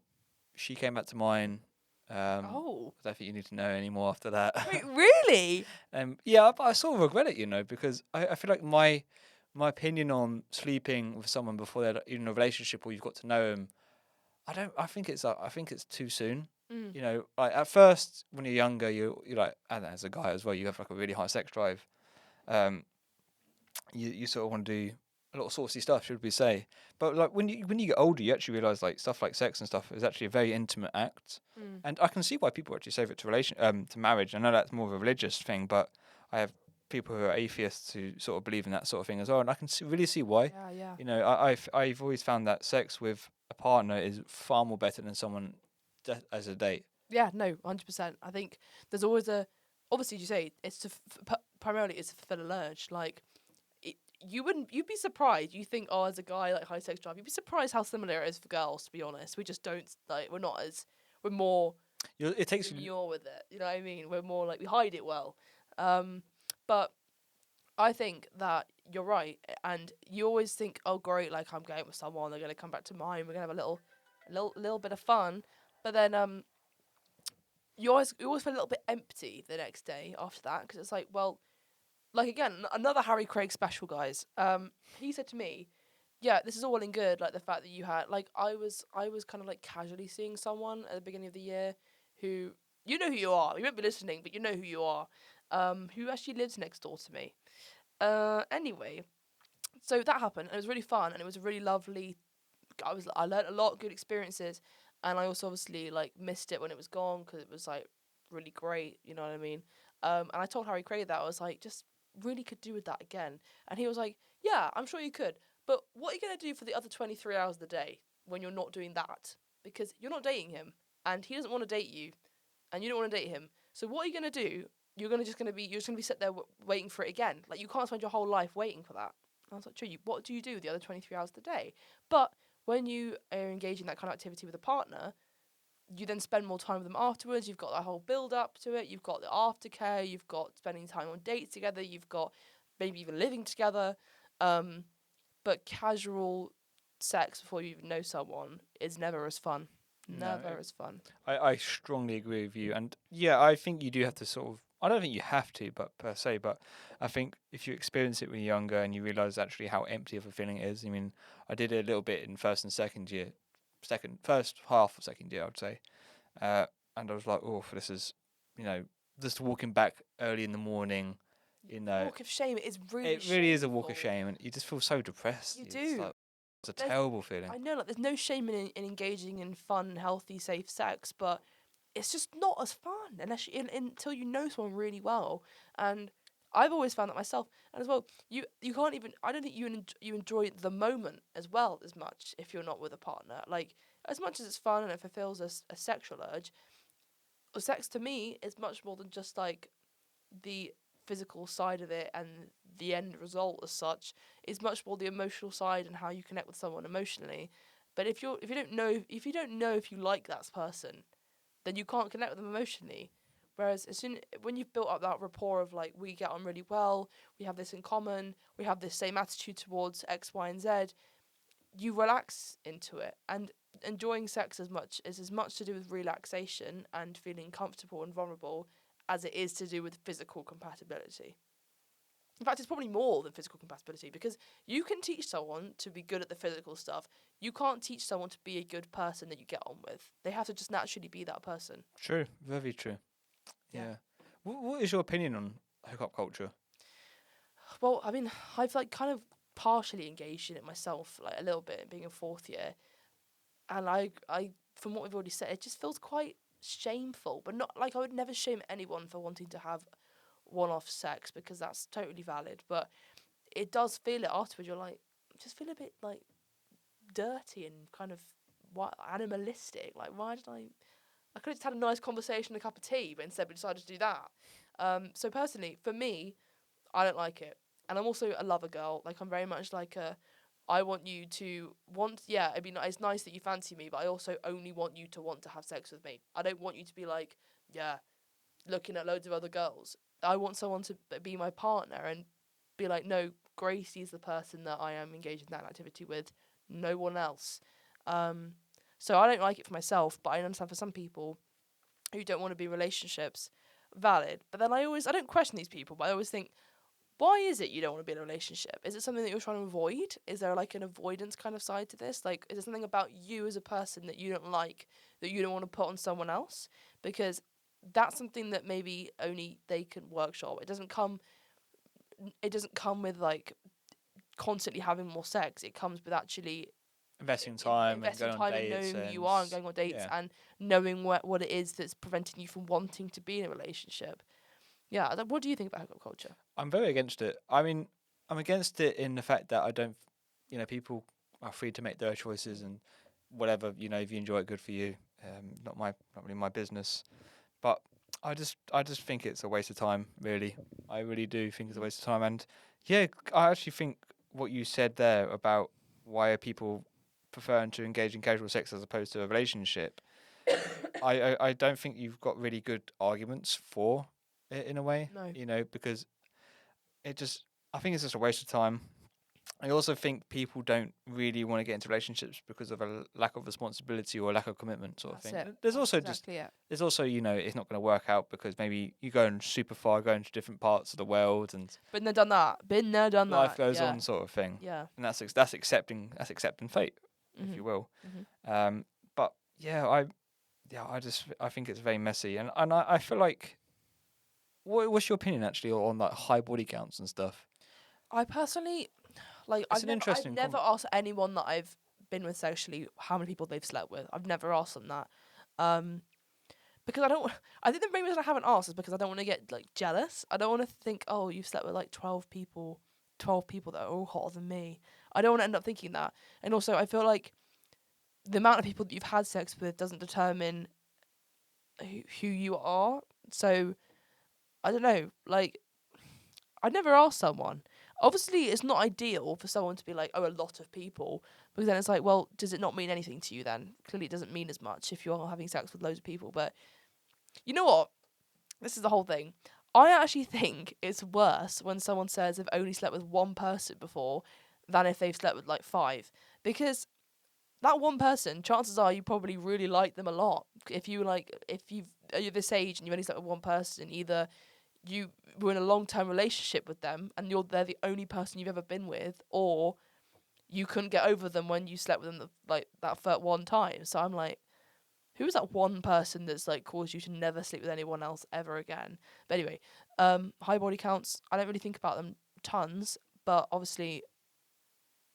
she came back to mine. Oh. I don't think you need to know any more after that. Wait, really? Yeah, but I sort of regret it, because I feel like my opinion on sleeping with someone before they're in a relationship or you've got to know them, I think it's too soon. Mm. Like at first when you're younger, you're like, and as a guy as well, you have like a really high sex drive. You sort of want to do a lot of saucy stuff, should we say? But like when you get older, you actually realize like stuff like sex and stuff is actually a very intimate act, and I can see why people actually save it to marriage. I know that's more of a religious thing, but I have people who are atheists who sort of believe in that sort of thing as well, and I can really see why. Yeah, yeah. I've always found that sex with a partner is far more better than someone as a date. Yeah, no, 100%. I think there's always obviously, as you say, it's primarily it's to fulfill an urge. Like, you'd be surprised. You think, oh, as a guy, like high sex drive, you'd be surprised how similar it is for girls, to be honest. We just don't, we're more It takes you. demure with it. You know what I mean? We're more like, we hide it well. But I think that you're right. And you always think, oh, great, like I'm going with someone, they're going to come back to mine, we're going to have a little bit of fun. But then, you always feel a little bit empty the next day after that, because it's like, well, like again, another Harry Craig special, guys. He said to me, yeah, this is all well and good, like the fact that you had, like, I was kind of like casually seeing someone at the beginning of the year who, you know who you are, you won't be listening, but you know who you are, who actually lives next door to me. Anyway, so that happened, and it was really fun, and it was a really lovely, I learned a lot of good experiences, and I also obviously like missed it when it was gone, because it was like really great, you know what I mean? And I told Harry Craig that, I was like, just really could do with that again. And he was like, yeah, I'm sure you could. But what are you going to do for the other 23 hours of the day when you're not doing that? Because you're not dating him, and he doesn't want to date you, and you don't want to date him. So what are you going to do? You're just going to be sit there waiting for it again. Like, you can't spend your whole life waiting for that. And I was like, true, what do you do the other 23 hours of the day? But when you are engaging that kind of activity with a partner, you then spend more time with them afterwards. You've got that whole build up to it. You've got the aftercare. You've got spending time on dates together. You've got maybe even living together. But casual sex before you even know someone is never as fun. No, Never as fun. I strongly agree with you, and yeah, I think you do have to sort of. I don't think you have to, but per se, but I think if you experience it when you're younger and you realise actually how empty of a feeling it is. I mean, I did it a little bit in first and second year, first half of second year, I'd say, and I was like, oh, this is, you know, just walking back early in the morning, you know, Walk of shame. It is really. it really is a walk shameful. of shame, and you just feel so depressed. You It's do. like, it's a There's- terrible feeling. I know, like, there's no shame in engaging in fun, healthy, safe sex, but it's just not as fun unless until you know someone really well. And I've always found that myself, and as well, you can't even. I don't think you enjoy the moment as well as much if you're not with a partner. Like, as much as it's fun and it fulfills a sexual urge, sex to me is much more than just like the physical side of it and the end result as such. Is much more the emotional side and how you connect with someone emotionally. But if you don't know if you like that person, then you can't connect with them emotionally. Whereas when you've built up that rapport of like, we get on really well, we have this in common, we have this same attitude towards X, Y, and Z, you relax into it. And enjoying sex is as much to do with relaxation and feeling comfortable and vulnerable as it is to do with physical compatibility. In fact, it's probably more than physical compatibility, because you can teach someone to be good at the physical stuff. You can't teach someone to be a good person that you get on with. They have to just naturally be that person. True, very true. Yeah. Yeah. What is your opinion on hookup culture? Well, I mean, I've like kind of partially engaged in it myself, like a little bit, being in fourth year, and I, from what we've already said, it just feels quite shameful. But not like I would never shame anyone for wanting to have one-off sex, because that's totally valid. But it does feel it afterwards. You're like, just feel a bit like dirty and kind of animalistic. Like, why did I could have just had a nice conversation, a cup of tea, but instead we decided to do that. So personally, for me, I don't like it. And I'm also a lover girl. Like, I'm very much like I want you to want, yeah, I mean, it's nice that you fancy me, but I also only want you to want to have sex with me. I don't want you to be like, yeah, looking at loads of other girls. I want someone to be my partner and be like, no, Gracie is the person that I am engaged in that activity with, no one else. So I don't like it for myself, but I understand for some people who don't want to be in relationships, valid. But then I don't question these people, but I always think, why is it you don't want to be in a relationship? Is it something that you're trying to avoid? Is there like an avoidance kind of side to this? Like, is there something about you as a person that you don't like, that you don't want to put on someone else? Because that's something that maybe only they can workshop. It doesn't come with like constantly having more sex. It comes with actually Investing time and investing going on time in dates knowing who you and are and going on dates yeah. and knowing what it is that's preventing you from wanting to be in a relationship. Yeah, what do you think about hookup culture? I'm very against it. I mean, I'm against it in the fact that I don't, people are free to make their choices and whatever, if you enjoy it, good for you. Not really my business. But I just think it's a waste of time, really. I really do think it's a waste of time. And yeah, I actually think what you said there about why are people preferring to engage in casual sex as opposed to a relationship. I don't think you've got really good arguments for it in a way, No. because I think it's just a waste of time. I also think people don't really want to get into relationships because of a lack of responsibility or a lack of commitment, sort of That's thing. it. There's That's also exactly it. there's also it's not going to work out because maybe you go super far, going to different parts of the world, and Been there, done that. Been there, done life that. goes Yeah. on, sort of thing. Yeah. And that's accepting fate, if you will. Mm-hmm. But yeah, I think it's very messy, and I feel like what's your opinion actually on like high body counts and stuff? I personally, like, It's I've an never, I've interesting never asked anyone that I've been with sexually how many people they've slept with. I've never asked them that. Because I don't. I think the main reason I haven't asked is because I don't want to get like jealous. I don't want to think, oh, you've slept with like 12 people that are all hotter than me. I don't want to end up thinking that. And also, I feel like the amount of people that you've had sex with doesn't determine who you are. So I don't know. Like, I'd never asked someone. Obviously, it's not ideal for someone to be like, oh, a lot of people, because then it's like, well, does it not mean anything to you then? Clearly, it doesn't mean as much if you're having sex with loads of people. But you know what? This is the whole thing. I actually think it's worse when someone says they've only slept with one person before than if they've slept with like 5. Because that one person, chances are you probably really like them a lot. If you're this age and you've only slept with one person, either you were in a long-term relationship with them and they're the only person you've ever been with, or you couldn't get over them when you slept with them that first one time. So I'm like, who is that one person that's like caused you to never sleep with anyone else ever again? But anyway, high body counts, I don't really think about them tons, but obviously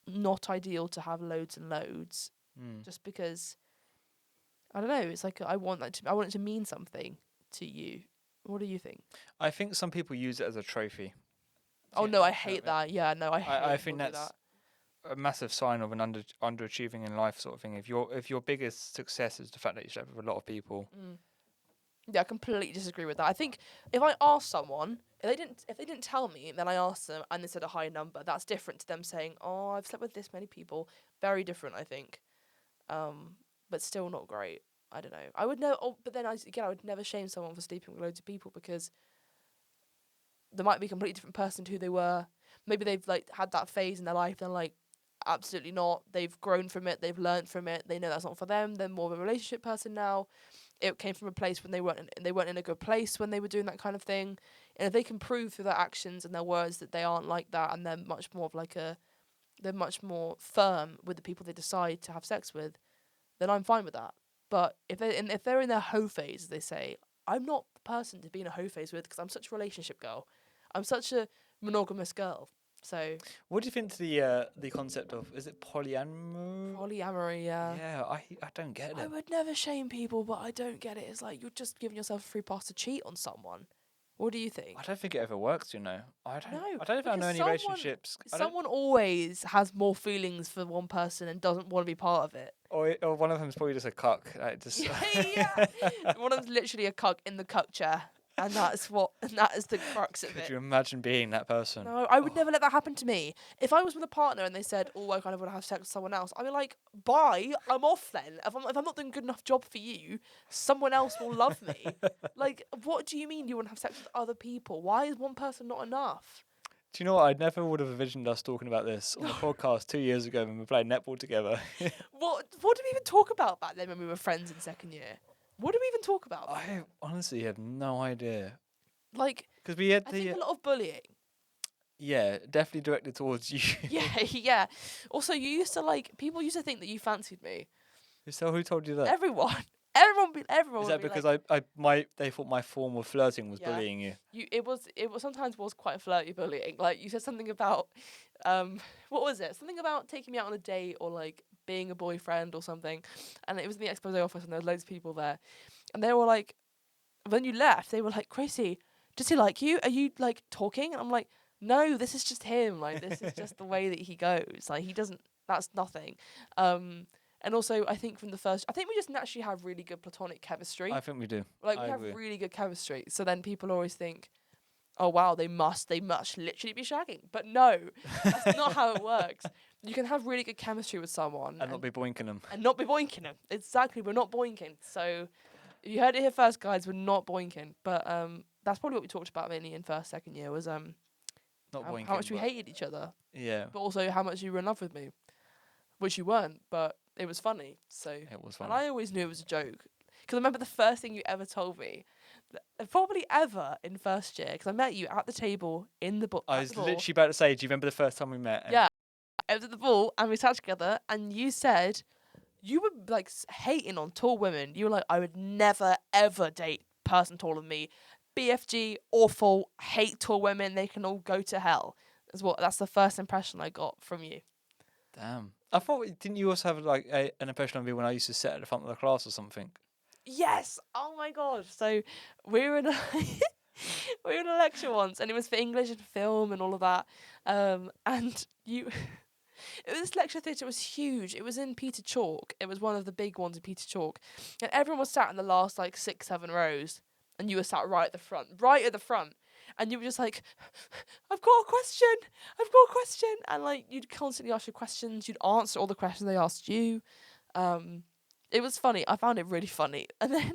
not ideal to have loads and loads, just because I don't know. It's like I want it to mean something to you. What do you think? I think some people use it as a trophy. Oh Yeah, no, I that's how hate it- that. Yeah, no, I hate. I think people do that's that. a massive sign of an underachieving in life sort of thing. If your biggest success is the fact that you slept with a lot of people. Yeah, I completely disagree with that. I think if I ask someone, if they didn't tell me, then I asked them and they said a high number. That's different to them saying, "Oh, I've slept with this many people." Very different, I think. But still not great. I don't know. I would know. Oh, but then I would never shame someone for sleeping with loads of people because they might be a completely different person to who they were. Maybe they've like had that phase in their life and like absolutely not. They've grown from it. They've learned from it. They know that's not for them. They're more of a relationship person now. It came from a place when they weren't in a good place when they were doing that kind of thing. And if they can prove through their actions and their words that they aren't like that, and they're much more firm with the people they decide to have sex with, then I'm fine with that. But if they're in their hoe phase, as they say, I'm not the person to be in a hoe phase with because I'm such a relationship girl. I'm such a monogamous girl. So What do you think to the concept of, is it polyamory? polyamory, yeah. Yeah, I don't get I it. would never shame people, but I don't get it. It's like you're just giving yourself a free pass to cheat on someone. What do you think? I don't think it ever works. No, I don't think I know because any relationships. I don't, someone always has more feelings for one person and doesn't want to be part of it. or one of them's probably just a cuck. Like just Yeah. One of them's literally a cuck in the cuck chair, and that is the crux of Could it. you imagine being that person? No, I would never let that happen to me. If I was with a partner and they said, "Oh, I kind of want to have sex with someone else," I'd be like, "Bye, I'm off then. If I'm not doing a good enough job for you, someone else will love me." Like, what do you mean you want to have sex with other people? Why is one person not enough? Do you know what? I never would have envisioned us talking about this on the podcast 2 years ago when we played netball together. What did we even talk about back then when we were friends in second year? What did we even talk about? I honestly have no idea. Like, Because we had I think the a lot of bullying. yeah, definitely directed towards you. Yeah, yeah. Also, people used to think that you fancied me. So who told you that? Everyone, everyone Is would that be because like, they thought my form of flirting was yeah. bullying you? It was sometimes was quite flirty bullying. Like you said something about, what was it? Something about taking me out on a date or like being a boyfriend or something, and it was in the expose office and there was loads of people there, and they were like, when you left, they were like, Gracie, does he like you? Are you like talking? And I'm like, no, this is just him. Like this is just the way that he goes. Like he doesn't. That's nothing. And also, I think I think we just naturally have really good platonic chemistry. I think we do. Like I we have agree. really good chemistry. So then people always think, oh wow, they must literally be shagging. But no, that's not how it works. You can have really good chemistry with someone And not be boinking them. and not be boinking them. Exactly, we're not boinking. So you heard it here first, guys. We're not boinking. But that's probably what we talked about mainly in first, second year was Not boinking. how much we but- hated each other, Yeah, but also how much you were in love with me, which you weren't. But it was funny. So it was fun. and I always knew it was a joke because I remember the first thing you ever told me, probably ever in first year, because I met you at the table in the book. I was literally about to say, do you remember the first time we met? And Yeah. I was at the ball and we sat together and you said you were like hating on tall women. You were like, I would never ever date a person taller than me. BFG, awful, hate tall women, they can all go to hell. That's the first impression I got from you. Damn. I thought, didn't you also have like an impression of me when I used to sit at the front of the class or something? Yes. Oh my god. So we were in a we were in a lecture once and it was for English and film and all of that. And you this lecture theatre was huge. It was in Peter Chalk. It was one of the big ones in Peter Chalk. And everyone was sat in the last like 6, 7 rows. And you were sat right at the front. Right at the front. and you were just like, I've got a question, and like you'd constantly ask your questions, you'd answer all the questions they asked you. It was funny. I found it really funny, and then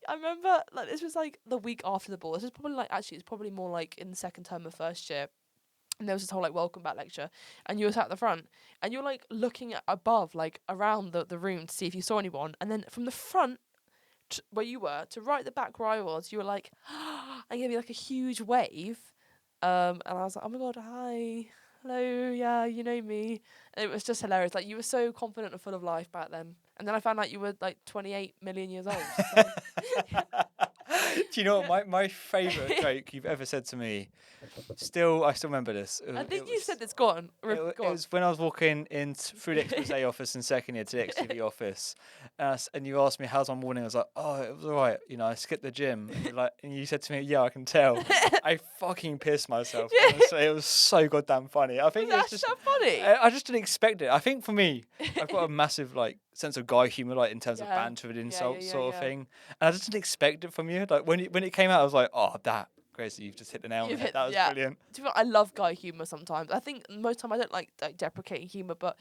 I remember like this was like the week after the ball. This is probably like actually it's probably more like in the second term of first year. And there was this whole like welcome back lecture, and you were sat at the front, and you're like looking at above, like around the room to see if you saw anyone, and then from the front where you were to right at the back where I was, you were like, and gave me like a huge wave, and I was like, oh my god, hi, hello, yeah, you know me, and it was just hilarious. Like you were so confident and full of life back then, and then I found out you were like 28 million years old. So. Do you know what my favourite joke you've ever said to me? I still remember this. I think you said it's gone. It was when I was walking through the expose office in second year to the XTV office, and you asked me how's my morning. I was like, oh, it was alright. You know, I skipped the gym. And you said to me, yeah, I can tell. I fucking pissed myself. Honestly, it was so goddamn funny. I think that's so funny. I just didn't expect it. I think for me, I've got a massive like sense of guy humour, like in terms of banter and insults sort of thing. And I just didn't expect it from you. Like when it came out, I was like, oh, that. Gracie, you've just hit the nail on the head. That was brilliant. To be honest, I love guy humour sometimes. I think most of the time I don't like deprecating humour, but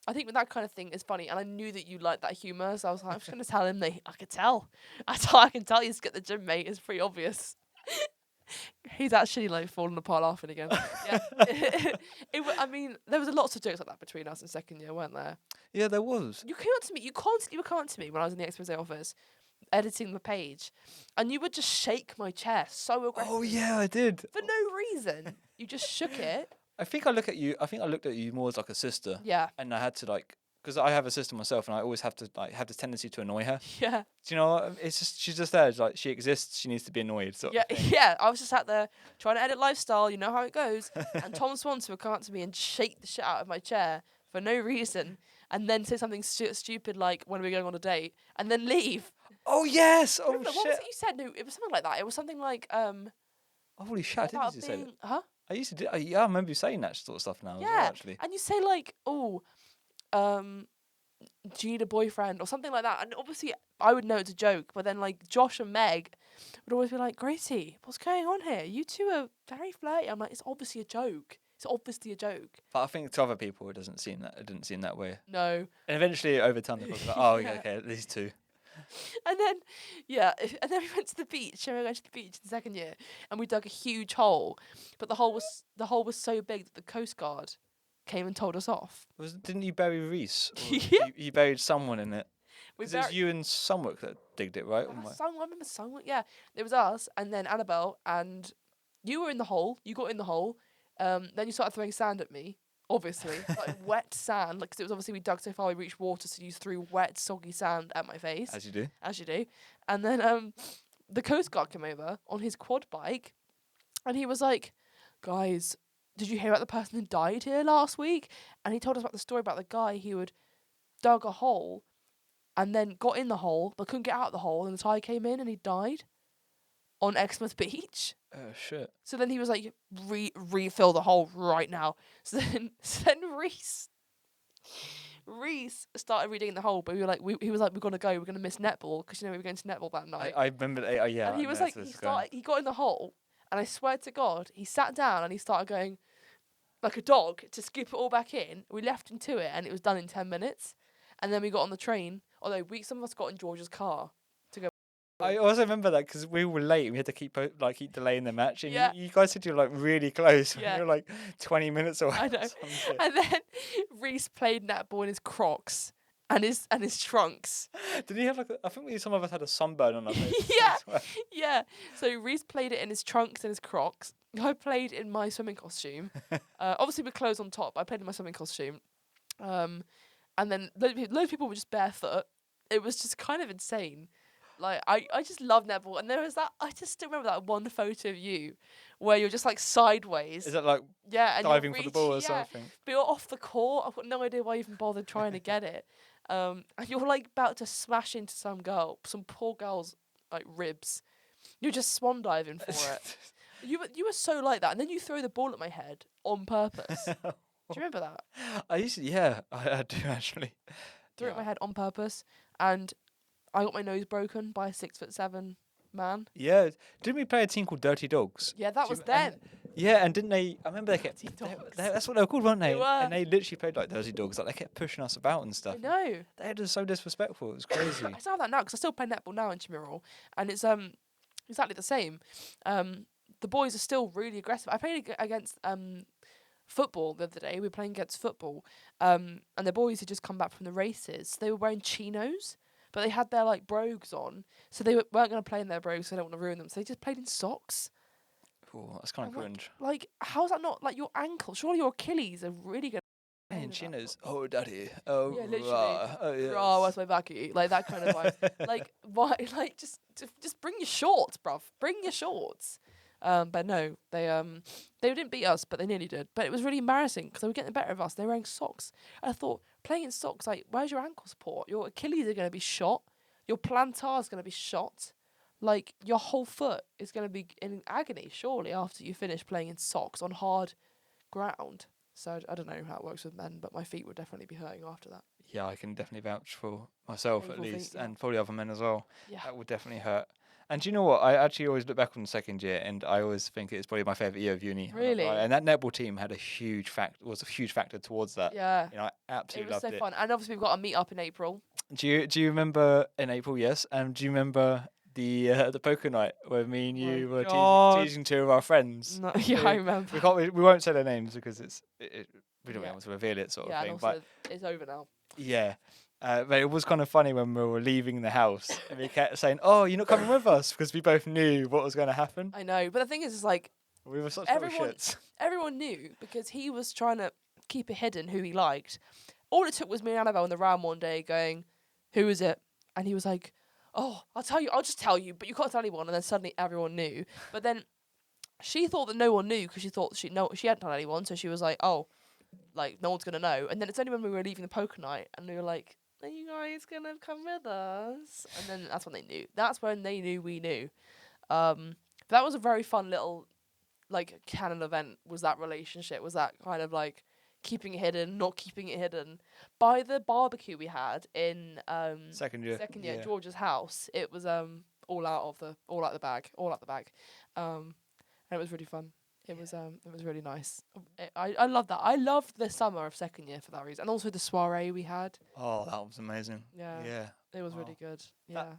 I think with that kind of thing it's funny. And I knew that you liked that humour, so I was like, I'm just going to tell him that I could tell. I can tell he's got the gym, mate. It's pretty obvious. He's actually like falling apart laughing again. Yeah. I mean, there was lots of jokes like that between us in second year, weren't there? Yeah, there was. You came up to me. You constantly were coming up to me when I was in the expose office, editing the page, and you would just shake my chair so aggressively. Oh yeah, I did. For no reason. You just shook it. I think I looked at you more as like a sister. Yeah. And I had to like, because I have a sister myself, and I always have to like have this tendency to annoy her. Yeah. Do you know what? It's just she's just there. It's like she exists. She needs to be annoyed. Yeah. Yeah. I was just sat there trying to edit lifestyle. You know how it goes. And Tom Swanson would come up to me and shake the shit out of my chair for no reason, and then say something stupid like, "When are we going on a date?" and then leave. Oh yes! Oh Remember, shit! what was it you said? No, it was something like that. It was something like Holy shit! I didn't used to say that. Huh? I used to do. Yeah, I remember you saying that sort of stuff now. Yeah. As well, actually. And you say like, "Oh, do you need a boyfriend?" or something like that. And obviously, I would know it's a joke. But then like Josh and Meg would always be like, "Gracie, what's going on here? You two are very flirty." I'm like, "It's obviously a joke. It's obviously a joke." But I think to other people, it didn't seem that way. No. And eventually, over time, they were like, "Oh, yeah, okay, these two." And then, and then we went to the beach. And we went to the beach in the second year, and we dug a huge hole. But the hole was so big that the Coast Guard came and told us off. Didn't you bury Reese? Yeah. You buried someone in it. It was you and Sunwick that digged it, right? I remember Sunwick. Yeah, it was us, and then Annabelle, and you were in the hole. You got in the hole. Then you started throwing sand at me. Obviously, like wet sand, like, 'cause it was obviously we dug so far we reached water, so you threw wet, soggy sand at my face. As you do. And then the Coast Guard came over on his quad bike, and he was like, "Guys, did you hear about the person who died here last week?" And he told us about the story about the guy who had dug a hole, and then got in the hole, but couldn't get out of the hole, and the tide came in, and he died on Exmouth Beach. Oh shit! So then he was like, refill the hole right now. So then Reese started reading the hole, but we were like, he was like, we're gonna go, we're gonna miss netball, because we were going to netball that night. I remember. Yeah. And he was like, he got in the hole, and I swear to God, he sat down and he started going like a dog to scoop it all back in. We left him to it, and it was done in 10 minutes. And then we got on the train. Although some of us got in George's car. I also remember that because we were late and we had to keep delaying the match. And you guys said you were like really close. Yeah. You were like 20 minutes away. I know. And then Reese played netball in his Crocs and his trunks. Did he have I think some of us had a sunburn on our face. Yeah. Yeah. So Reese played it in his trunks and his Crocs. I played in my swimming costume. Obviously with clothes on top. I played in my swimming costume. And then loads of people were just barefoot. It was just kind of insane. Like, I just love netball. And there was that, I just still remember that one photo of you where you're just like sideways. Is that like and diving for the ball or something? But you're off the court. I've got no idea why you even bothered trying to get it. And you're like about to smash into some poor girl's like ribs. You're just swan diving for it. You were so like that. And then you throw the ball at my head on purpose. Do you remember that? I do actually. Threw it at my head on purpose. And I got my nose broken by a 6'7" man. Yeah, didn't we play a team called Dirty Dogs? Yeah, that Do was you- them. and- yeah, and didn't they? I remember they kept. Dirty Dogs. That's what they were called, weren't they? They were. And they literally played like Dirty Dogs. Like they kept pushing us about and stuff. I know. They were just so disrespectful. It was crazy. I still have that now because I still play netball now in Chimirral, and it's exactly the same. The boys are still really aggressive. I played against football the other day. We were playing against football, and the boys had just come back from the races. They were wearing chinos, but they had their like brogues on, so they weren't going to play in their brogues. So they don't want to ruin them. So they just played in socks. Oh, that's kind of cringe. Like, how's that not like your ankle? Surely your Achilles are really good. And chinos. Oh, daddy. Oh, Yeah, literally. Oh, yes. Oh, where's my baggy? Like that kind of vibe. Like, why? Like, just bring your shorts, bruv. Bring your shorts. But no, they didn't beat us, but they nearly did. But it was really embarrassing because they were getting the better of us. They were wearing socks. And I thought, playing in socks, like, where's your ankle support? Your Achilles are going to be shot. Your plantar is going to be shot. Like, your whole foot is going to be in agony, surely, after you finish playing in socks on hard ground. So I don't know how it works with men, but my feet would definitely be hurting after that. Yeah, I can definitely vouch for myself Painful at least, feet, yeah. and probably other men as well. Yeah. That would definitely hurt. And do you know what? I actually always look back on the second year, and I always think it's probably my favourite year of uni. Really? And that netball team had a huge factor towards that. Yeah. You know, I It absolutely was loved so it. fun. And obviously we've got a meet up in April. Do you remember in April? Yes. And do you remember the poker night where me and My you were God. teasing two of our friends? No, yeah, I remember. We won't say their names because we don't Yeah. want to reveal it sort of Yeah, thing. and But also it's over now. yeah. But it was kind of funny when we were leaving the house and we kept saying, "Oh, you're not coming with us," because we both knew what was going to happen. I know, but the thing is like We were such everyone- little shits. everyone knew because he was trying to keep it hidden who he liked. All it took was me and Annabelle in the round one day going, "Who is it?" And he was like, "Oh, I'll just tell you, but you can't tell anyone." And then suddenly everyone knew. But then she thought that no one knew because she thought she hadn't told anyone, so she was like, "Oh, like no one's gonna know." And then it's only when we were leaving the poker night and we were like, "Are you guys gonna come with us?" And then that's when they knew. That's when they knew we knew. That was a very fun little like canon event. Was that relationship? Was that kind of like keeping it hidden, not keeping it hidden? By the barbecue we had in Second year. at George's house, it was all out the bag. And it was really fun. It was really nice. I love that. I loved the summer of second year for that reason, and also the soiree we had. Oh, that was amazing. Yeah, Yeah. it was Wow. really good. Yeah,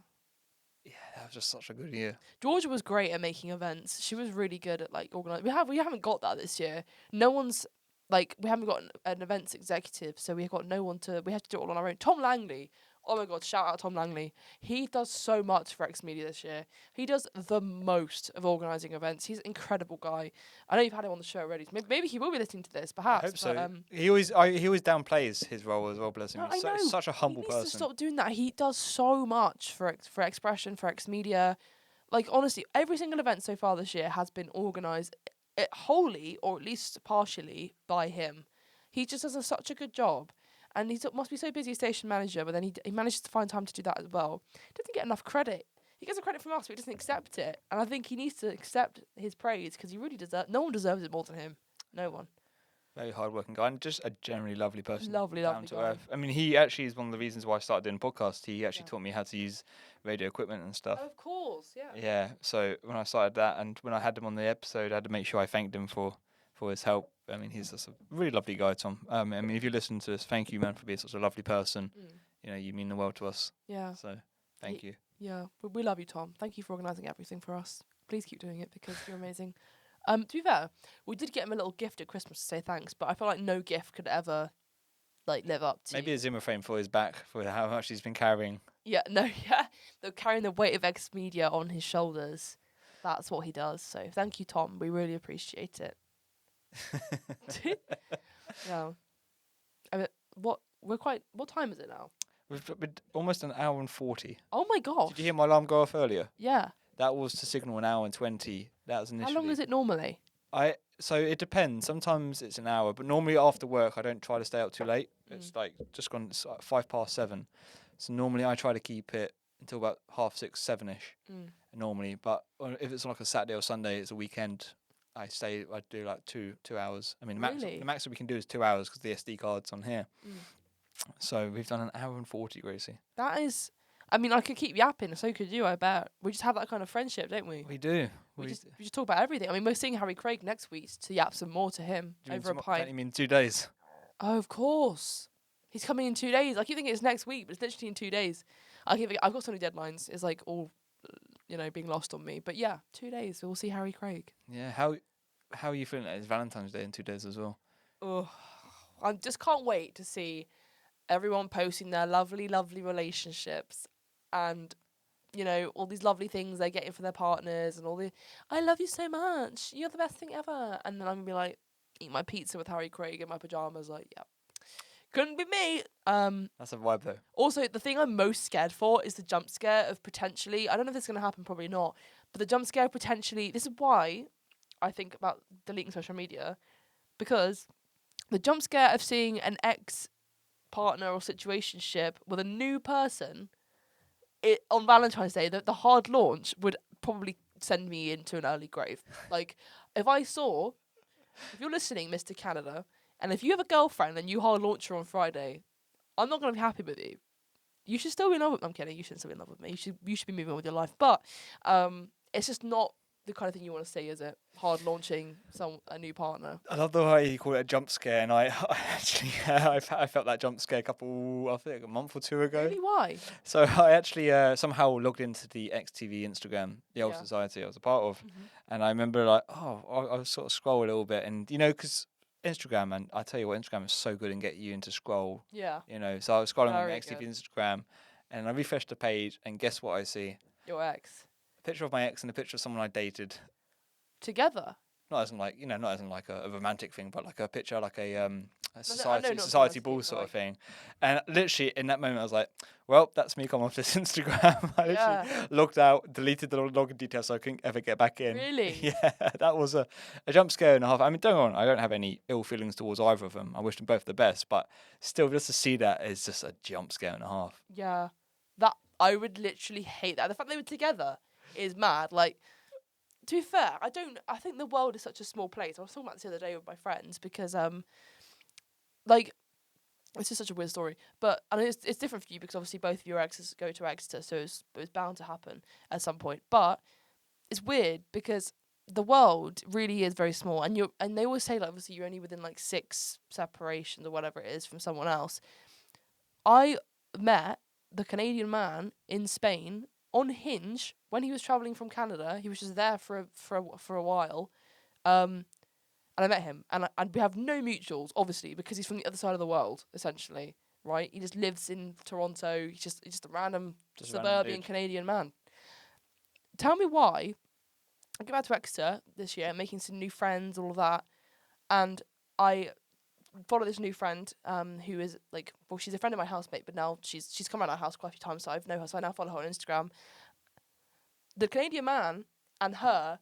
Yeah, that was just such a good year. Georgia was great at making events. She was really good at like organising. We haven't got that this year. No one's like we haven't got an events executive, so we've got no one to. We have to do it all on our own. Tom Langley. Oh my God! Shout out Tom Langley. He does so much for X Media this year. He does the most of organising events. He's an incredible guy. I know you've had him on the show already. Maybe he will be listening to this, perhaps. I hope so. But, He always downplays his role as well. Bless him. No, He's I know. such a humble he needs to person. stop doing that. He does so much for Expression, for X Media. Like honestly, every single event so far this year has been organised wholly or at least partially by him. He just does such a good job. And he must be so busy as station manager, but then he manages to find time to do that as well. He doesn't get enough credit. He gets the credit from us, but he doesn't accept it. And I think he needs to accept his praise because he really deserves. No one deserves it more than him. No one. Very hardworking guy and just a generally lovely person. Lovely down to guy. earth. I mean, he actually is one of the reasons why I started doing podcasts. He actually Yeah. taught me how to use radio equipment and stuff. Of course, yeah. Yeah. So when I started that, and when I had him on the episode, I had to make sure I thanked him for his help. I mean, he's just a really lovely guy, Tom. I mean, if you listen to this, thank you, man, for being such a lovely person. Mm. You know, you mean the world to us. Yeah. So thank you. Yeah, we love you, Tom. Thank you for organising everything for us. Please keep doing it because you're amazing. To be fair, we did get him a little gift at Christmas to say thanks, but I feel like no gift could ever like live up to. Maybe a Zimmer frame for his back for how much he's been carrying. Yeah, no, yeah. They're carrying the weight of X Media on his shoulders. That's what he does. So thank you, Tom. We really appreciate it. Yeah. I mean, what time is it now? We've been almost an hour and 40. Oh my gosh. Did you hear my alarm go off earlier? Yeah. That was to signal an hour and 20. That was initially. How long is it normally? So it depends. Sometimes it's an hour, but normally after work I don't try to stay up too late. It's like just gone 7:05. So normally I try to keep it until about 6:30, 7ish. Normally, but if it's like a Saturday or Sunday, it's a weekend. I do like two hours. I mean, Really? the max that we can do is 2 hours because the SD card's on here. So we've done an hour and 40, Gracie. That is, I mean, I could keep yapping, so could you, I bet. We just have that kind of friendship, don't we? We do. We just talk about everything. I mean, we're seeing Harry Craig next week to yap some more to him Do you mean over a Don't pint. you mean 2 days? Oh, of course. He's coming in 2 days. I keep thinking it's next week, but it's literally in 2 days. I've got so many deadlines. It's like all, being lost on me. But yeah, 2 days. We'll see Harry Craig. Yeah. How are you feeling? It's Valentine's Day in 2 days as well. Oh, I just can't wait to see everyone posting their lovely, lovely relationships and, all these lovely things they're getting from their partners and all the, I love you so much. You're the best thing ever. And then I'm going to be like, eat my pizza with Harry Craig in my pajamas. Like, yeah, couldn't be me. That's a vibe though. Also, the thing I'm most scared for is the jump scare of potentially, I don't know if this is going to happen, probably not, but the jump scare of potentially, this is why I think about deleting social media, because the jump scare of seeing an ex-partner or situationship with a new person on Valentine's Day, the hard launch would probably send me into an early grave. Like, if you're listening, Mr. Canada, and if you have a girlfriend and you hard launch her on Friday, I'm not going to be happy with you. You should still be in love with me. I'm kidding. You shouldn't still be in love with me. You should be moving on with your life. But it's just not the kind of thing you want to see, is it? Hard launching a new partner. I love the way you call it a jump scare, and I actually I felt that jump scare I think a month or two ago. Really? Why? So I actually somehow logged into the XTV Instagram, the old society I was a part of, and I remember I sort of scroll a little bit, and because Instagram, and I tell you what, Instagram is so good in getting you into scroll. Yeah. So I was scrolling on the Very XTV good. Instagram, and I refreshed the page, and guess what I see? Your ex. A picture of my ex and a picture of someone I dated. Together? Not as in like a romantic thing, but like a picture, like a not society ball romantic, sort of like- thing. And literally in that moment, I was like, "Well, that's me come off this Instagram." I literally logged out, deleted the login details, so I couldn't ever get back in. Really? Yeah, that was a jump scare and a half. I mean, don't get me wrong, I don't have any ill feelings towards either of them. I wish them both the best, but still, just to see that is just a jump scare and a half. Yeah. That I would literally hate that. The fact they were together is mad. Like, to be fair, I think the world is such a small place. I was talking about this the other day with my friends because like, it's just such a weird story. But I mean, it's different for you because obviously both of your exes go to Exeter, so it was bound to happen at some point. But it's weird because the world really is very small, and they always say, like, obviously you're only within like 6 separations or whatever it is from someone else. I met the Canadian man in Spain on Hinge when he was travelling from Canada. He was just there for a while. And I met him, and we have no mutuals, obviously, because he's from the other side of the world, essentially, right? He just lives in Toronto. He's just a random suburban Canadian man. Tell me why. I get back to Exeter this year, making some new friends, all of that, and I follow this new friend, who is like, well, she's a friend of my housemate, but now she's come around our house quite a few times, so I know her, so I now follow her on Instagram. The Canadian man and her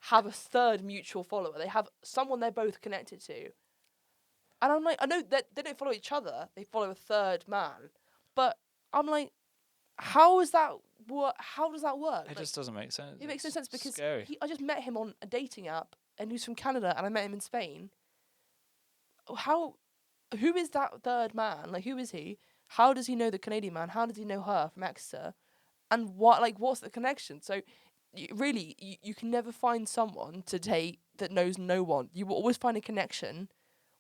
have a third mutual follower. They have someone they're both connected to. And I'm like, I know that they don't follow each other, they follow a third man. But I'm like, how does that work? It just doesn't make sense. It makes no sense because scary. I just met him on a dating app, and he's from Canada, and I met him in Spain. Who is that third man? Like, who is he? How does he know the Canadian man? How does he know her from Exeter? And what's the connection? So, you can never find someone to date that knows no one. You will always find a connection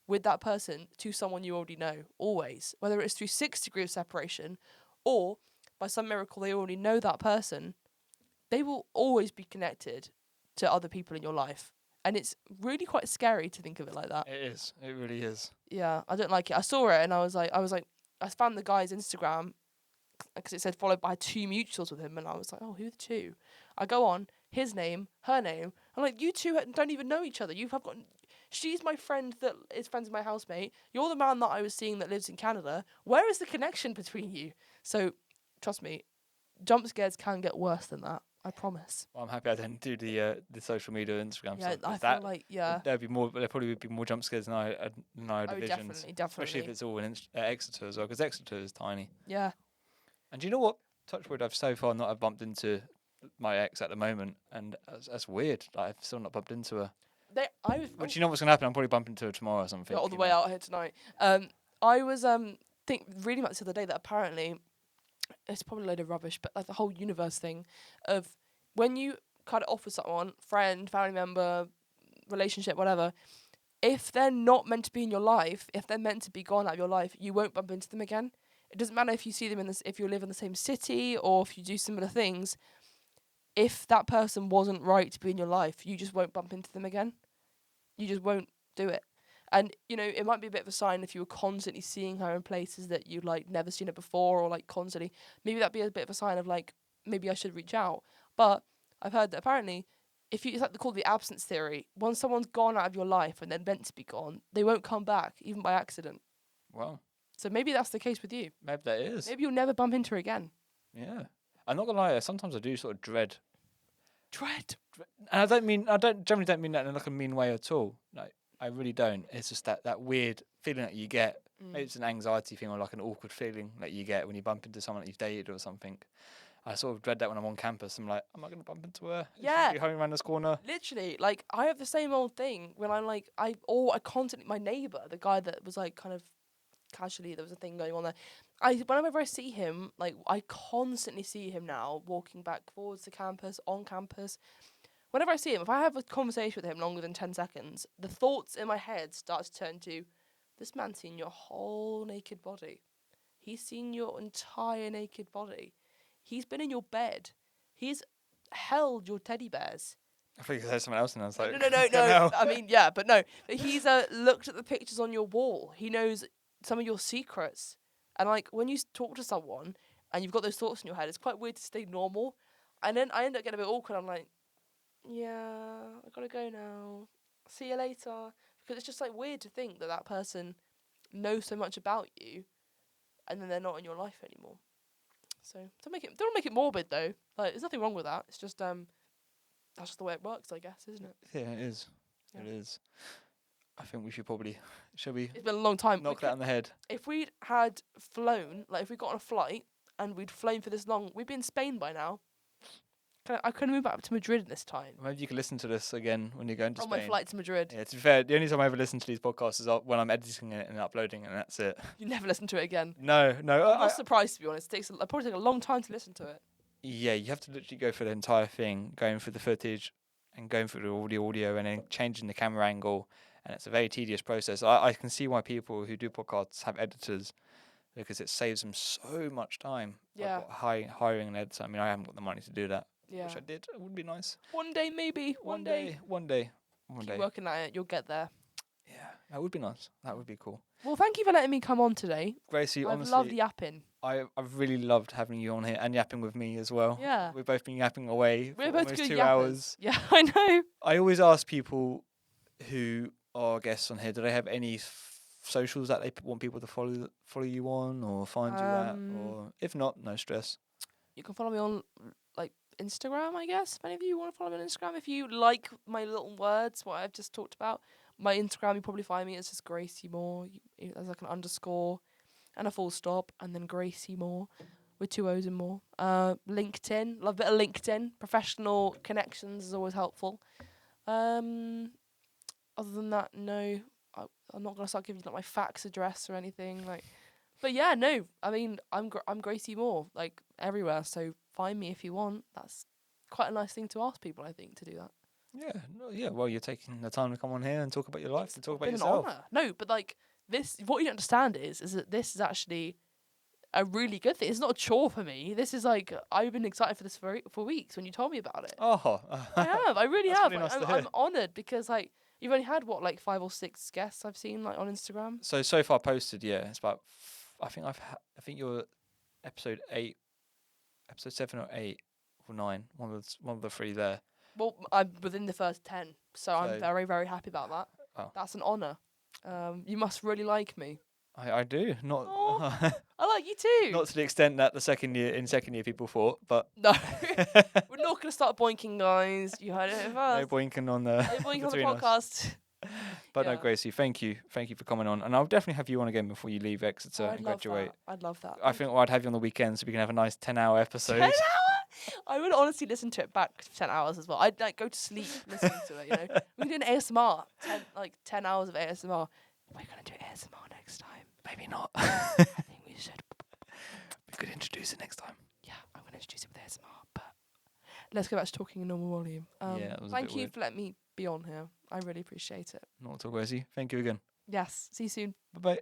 with that person to someone you already know, always. Whether it's through 6 degrees of separation or by some miracle they already know that person, they will always be connected to other people in your life. And it's really quite scary to think of it like that. It is. It really is. Yeah, I don't like it. I saw it and I was like, I found the guy's Instagram because it said followed by 2 mutuals with him, and I was like, oh, who are the 2? I go on, his name, her name. I'm like, you 2 don't even know each other. She's my friend that is friends with my housemate. You're the man that I was seeing that lives in Canada. Where is the connection between you? So, trust me, jump scares can get worse than that. I promise. Well, I'm happy I didn't do the social media Instagram Yeah, stuff. I feel like, yeah. There probably would be more jump scares than I had envisioned. Definitely. Especially if it's all in Exeter as well, because Exeter is tiny. Yeah. And do you know what? Touch wood, I've so far not bumped into my ex at the moment, and that's weird. Like, I've still not bumped into her. But you know what's gonna happen? I'm probably bumping into her tomorrow or something. On the way out here tonight. I was reading about this the other day that apparently it's probably a load of rubbish, but like the whole universe thing of when you cut it off with someone, friend, family member, relationship, whatever, if they're not meant to be in your life, if they're meant to be gone out of your life, you won't bump into them again. It doesn't matter if you see them if you live in the same city or if you do similar things. If that person wasn't right to be in your life, you just won't bump into them again. You just won't do it. And, you know, it might be a bit of a sign if you were constantly seeing her in places that you like never seen it before, or like constantly, maybe that'd be a bit of a sign of like, maybe I should reach out. But I've heard that apparently, it's like they call it the absence theory. Once someone's gone out of your life and they're meant to be gone, they won't come back, even by accident. Wow. So maybe that's the case with you. Maybe that is. Maybe you'll never bump into her again. Yeah. I'm not gonna lie. Sometimes I do sort of dread. Dread. And I generally don't mean that in like a mean way at all. Like, I really don't. It's just that weird feeling that you get. Maybe it's an anxiety thing or like an awkward feeling that you get when you bump into someone that you've dated or something. I sort of dread that when I'm on campus. I'm like, am I going to bump into her? Yeah. Is she home around this corner? Literally, like, I have the same old thing when I'm like, I constantly, my neighbour, the guy that was like kind of casually, there was a thing going on there. Whenever I see him, like, I constantly see him now walking back forwards to campus, on campus. Whenever I see him, if I have a conversation with him longer than 10 seconds, the thoughts in my head start to turn to, this man's seen your whole naked body. He's seen your entire naked body. He's been in your bed. He's held your teddy bears. I think you said something else and I was like, No. I mean, yeah, but no. But he's looked at the pictures on your wall. He knows some of your secrets. And like when you talk to someone and you've got those thoughts in your head, it's quite weird to stay normal. And then I end up getting a bit awkward. I'm like, yeah, I gotta go now. See you later. Because it's just like weird to think that person knows so much about you, and then they're not in your life anymore. So don't make it morbid though. Like there's nothing wrong with that. It's just that's just the way it works, I guess, isn't it? Yeah, it is. Yeah. It is. I think we should probably It's been a long time. Knock that on the head. If we'd had flown, like if we got on a flight and we'd flown for this long, we'd be in Spain by now. I could move back to Madrid this time. Maybe you can listen to this again when you're going to Spain. On my flight to Madrid. Yeah, to be fair, the only time I ever listen to these podcasts is when I'm editing it and uploading, and that's it. You never listen to it again. No. I'm not surprised, to be honest. It probably take a long time to listen to it. Yeah, you have to literally go through the entire thing, going through the footage and going through all the audio and then changing the camera angle, and it's a very tedious process. I can see why people who do podcasts have editors, because it saves them so much time. Yeah. Like hiring an editor. I mean, I haven't got the money to do that. Yeah. Which I did. It would be nice. One day, maybe. One day. Keep working at it. You'll get there. Yeah, that would be nice. That would be cool. Well, thank you for letting me come on today. Gracie, honestly, I've loved yapping. I've really loved having you on here and yapping with me as well. Yeah. We've both been yapping away We're for both almost good 2 yappers. hours. Yeah, I know. I always ask people who are guests on here, do they have any socials that they want people to follow you on or find you at? Or if not, no stress. You can follow me on like Instagram, I guess. If any of you want to follow me on Instagram, if you like my little words, what I've just talked about, my Instagram, you probably find me as just Gracie Moore. There's like an underscore and a full stop, and then Gracie Moore with 2 O's and more. LinkedIn, love a bit of LinkedIn. Professional connections is always helpful. Other than that, no. I'm not gonna start giving you like my fax address or anything like. But yeah, no. I mean, I'm Gracie Moore, like everywhere. So find me if you want. That's quite a nice thing to ask people, I think, to do that. Yeah. Well, you're taking the time to come on here and talk about your life, to talk about It's been yourself. an honour. No, but like this, what you don't understand is that this is actually a really good thing. It's not a chore for me. This is like I've been excited for this for weeks when you told me about it. Oh, I have. I really have. Really nice to I'm hear. honoured because like you've only had what like 5 or 6 guests I've seen like on Instagram. So far posted, yeah, it's about. I think you're episode 7 or 8 or 9. One of the 3 there. Well, I'm within the first 10, so I'm very, very happy about that. Oh. That's an honour. You must really like me. I do not. I like you too. Not to the extent that the second year people thought, but No, we're not gonna start boinking, guys. You heard it first. no boinking on the. No boinking on the between us. podcast. But Yeah. no, Gracie, thank you for coming on, and I'll definitely have you on again before you leave Exeter and graduate. I'd love that. I think I'd have you on the weekend so we can have a nice 10-hour episode. 10 hours? I would honestly listen to it back for 10 hours as well. I'd like go to sleep listening to it. You know, we can do an ASMR. 10 hours of ASMR. We're gonna do ASMR next time. Maybe not. I think we should. You could introduce it next time. Yeah, I'm going to introduce it with ASMR, but let's go back to talking in normal volume. Yeah, that was a thank bit you weird. for letting me be on here. I really appreciate it. Not at all, Gracie. Thank you again. Yes, see you soon. Bye bye.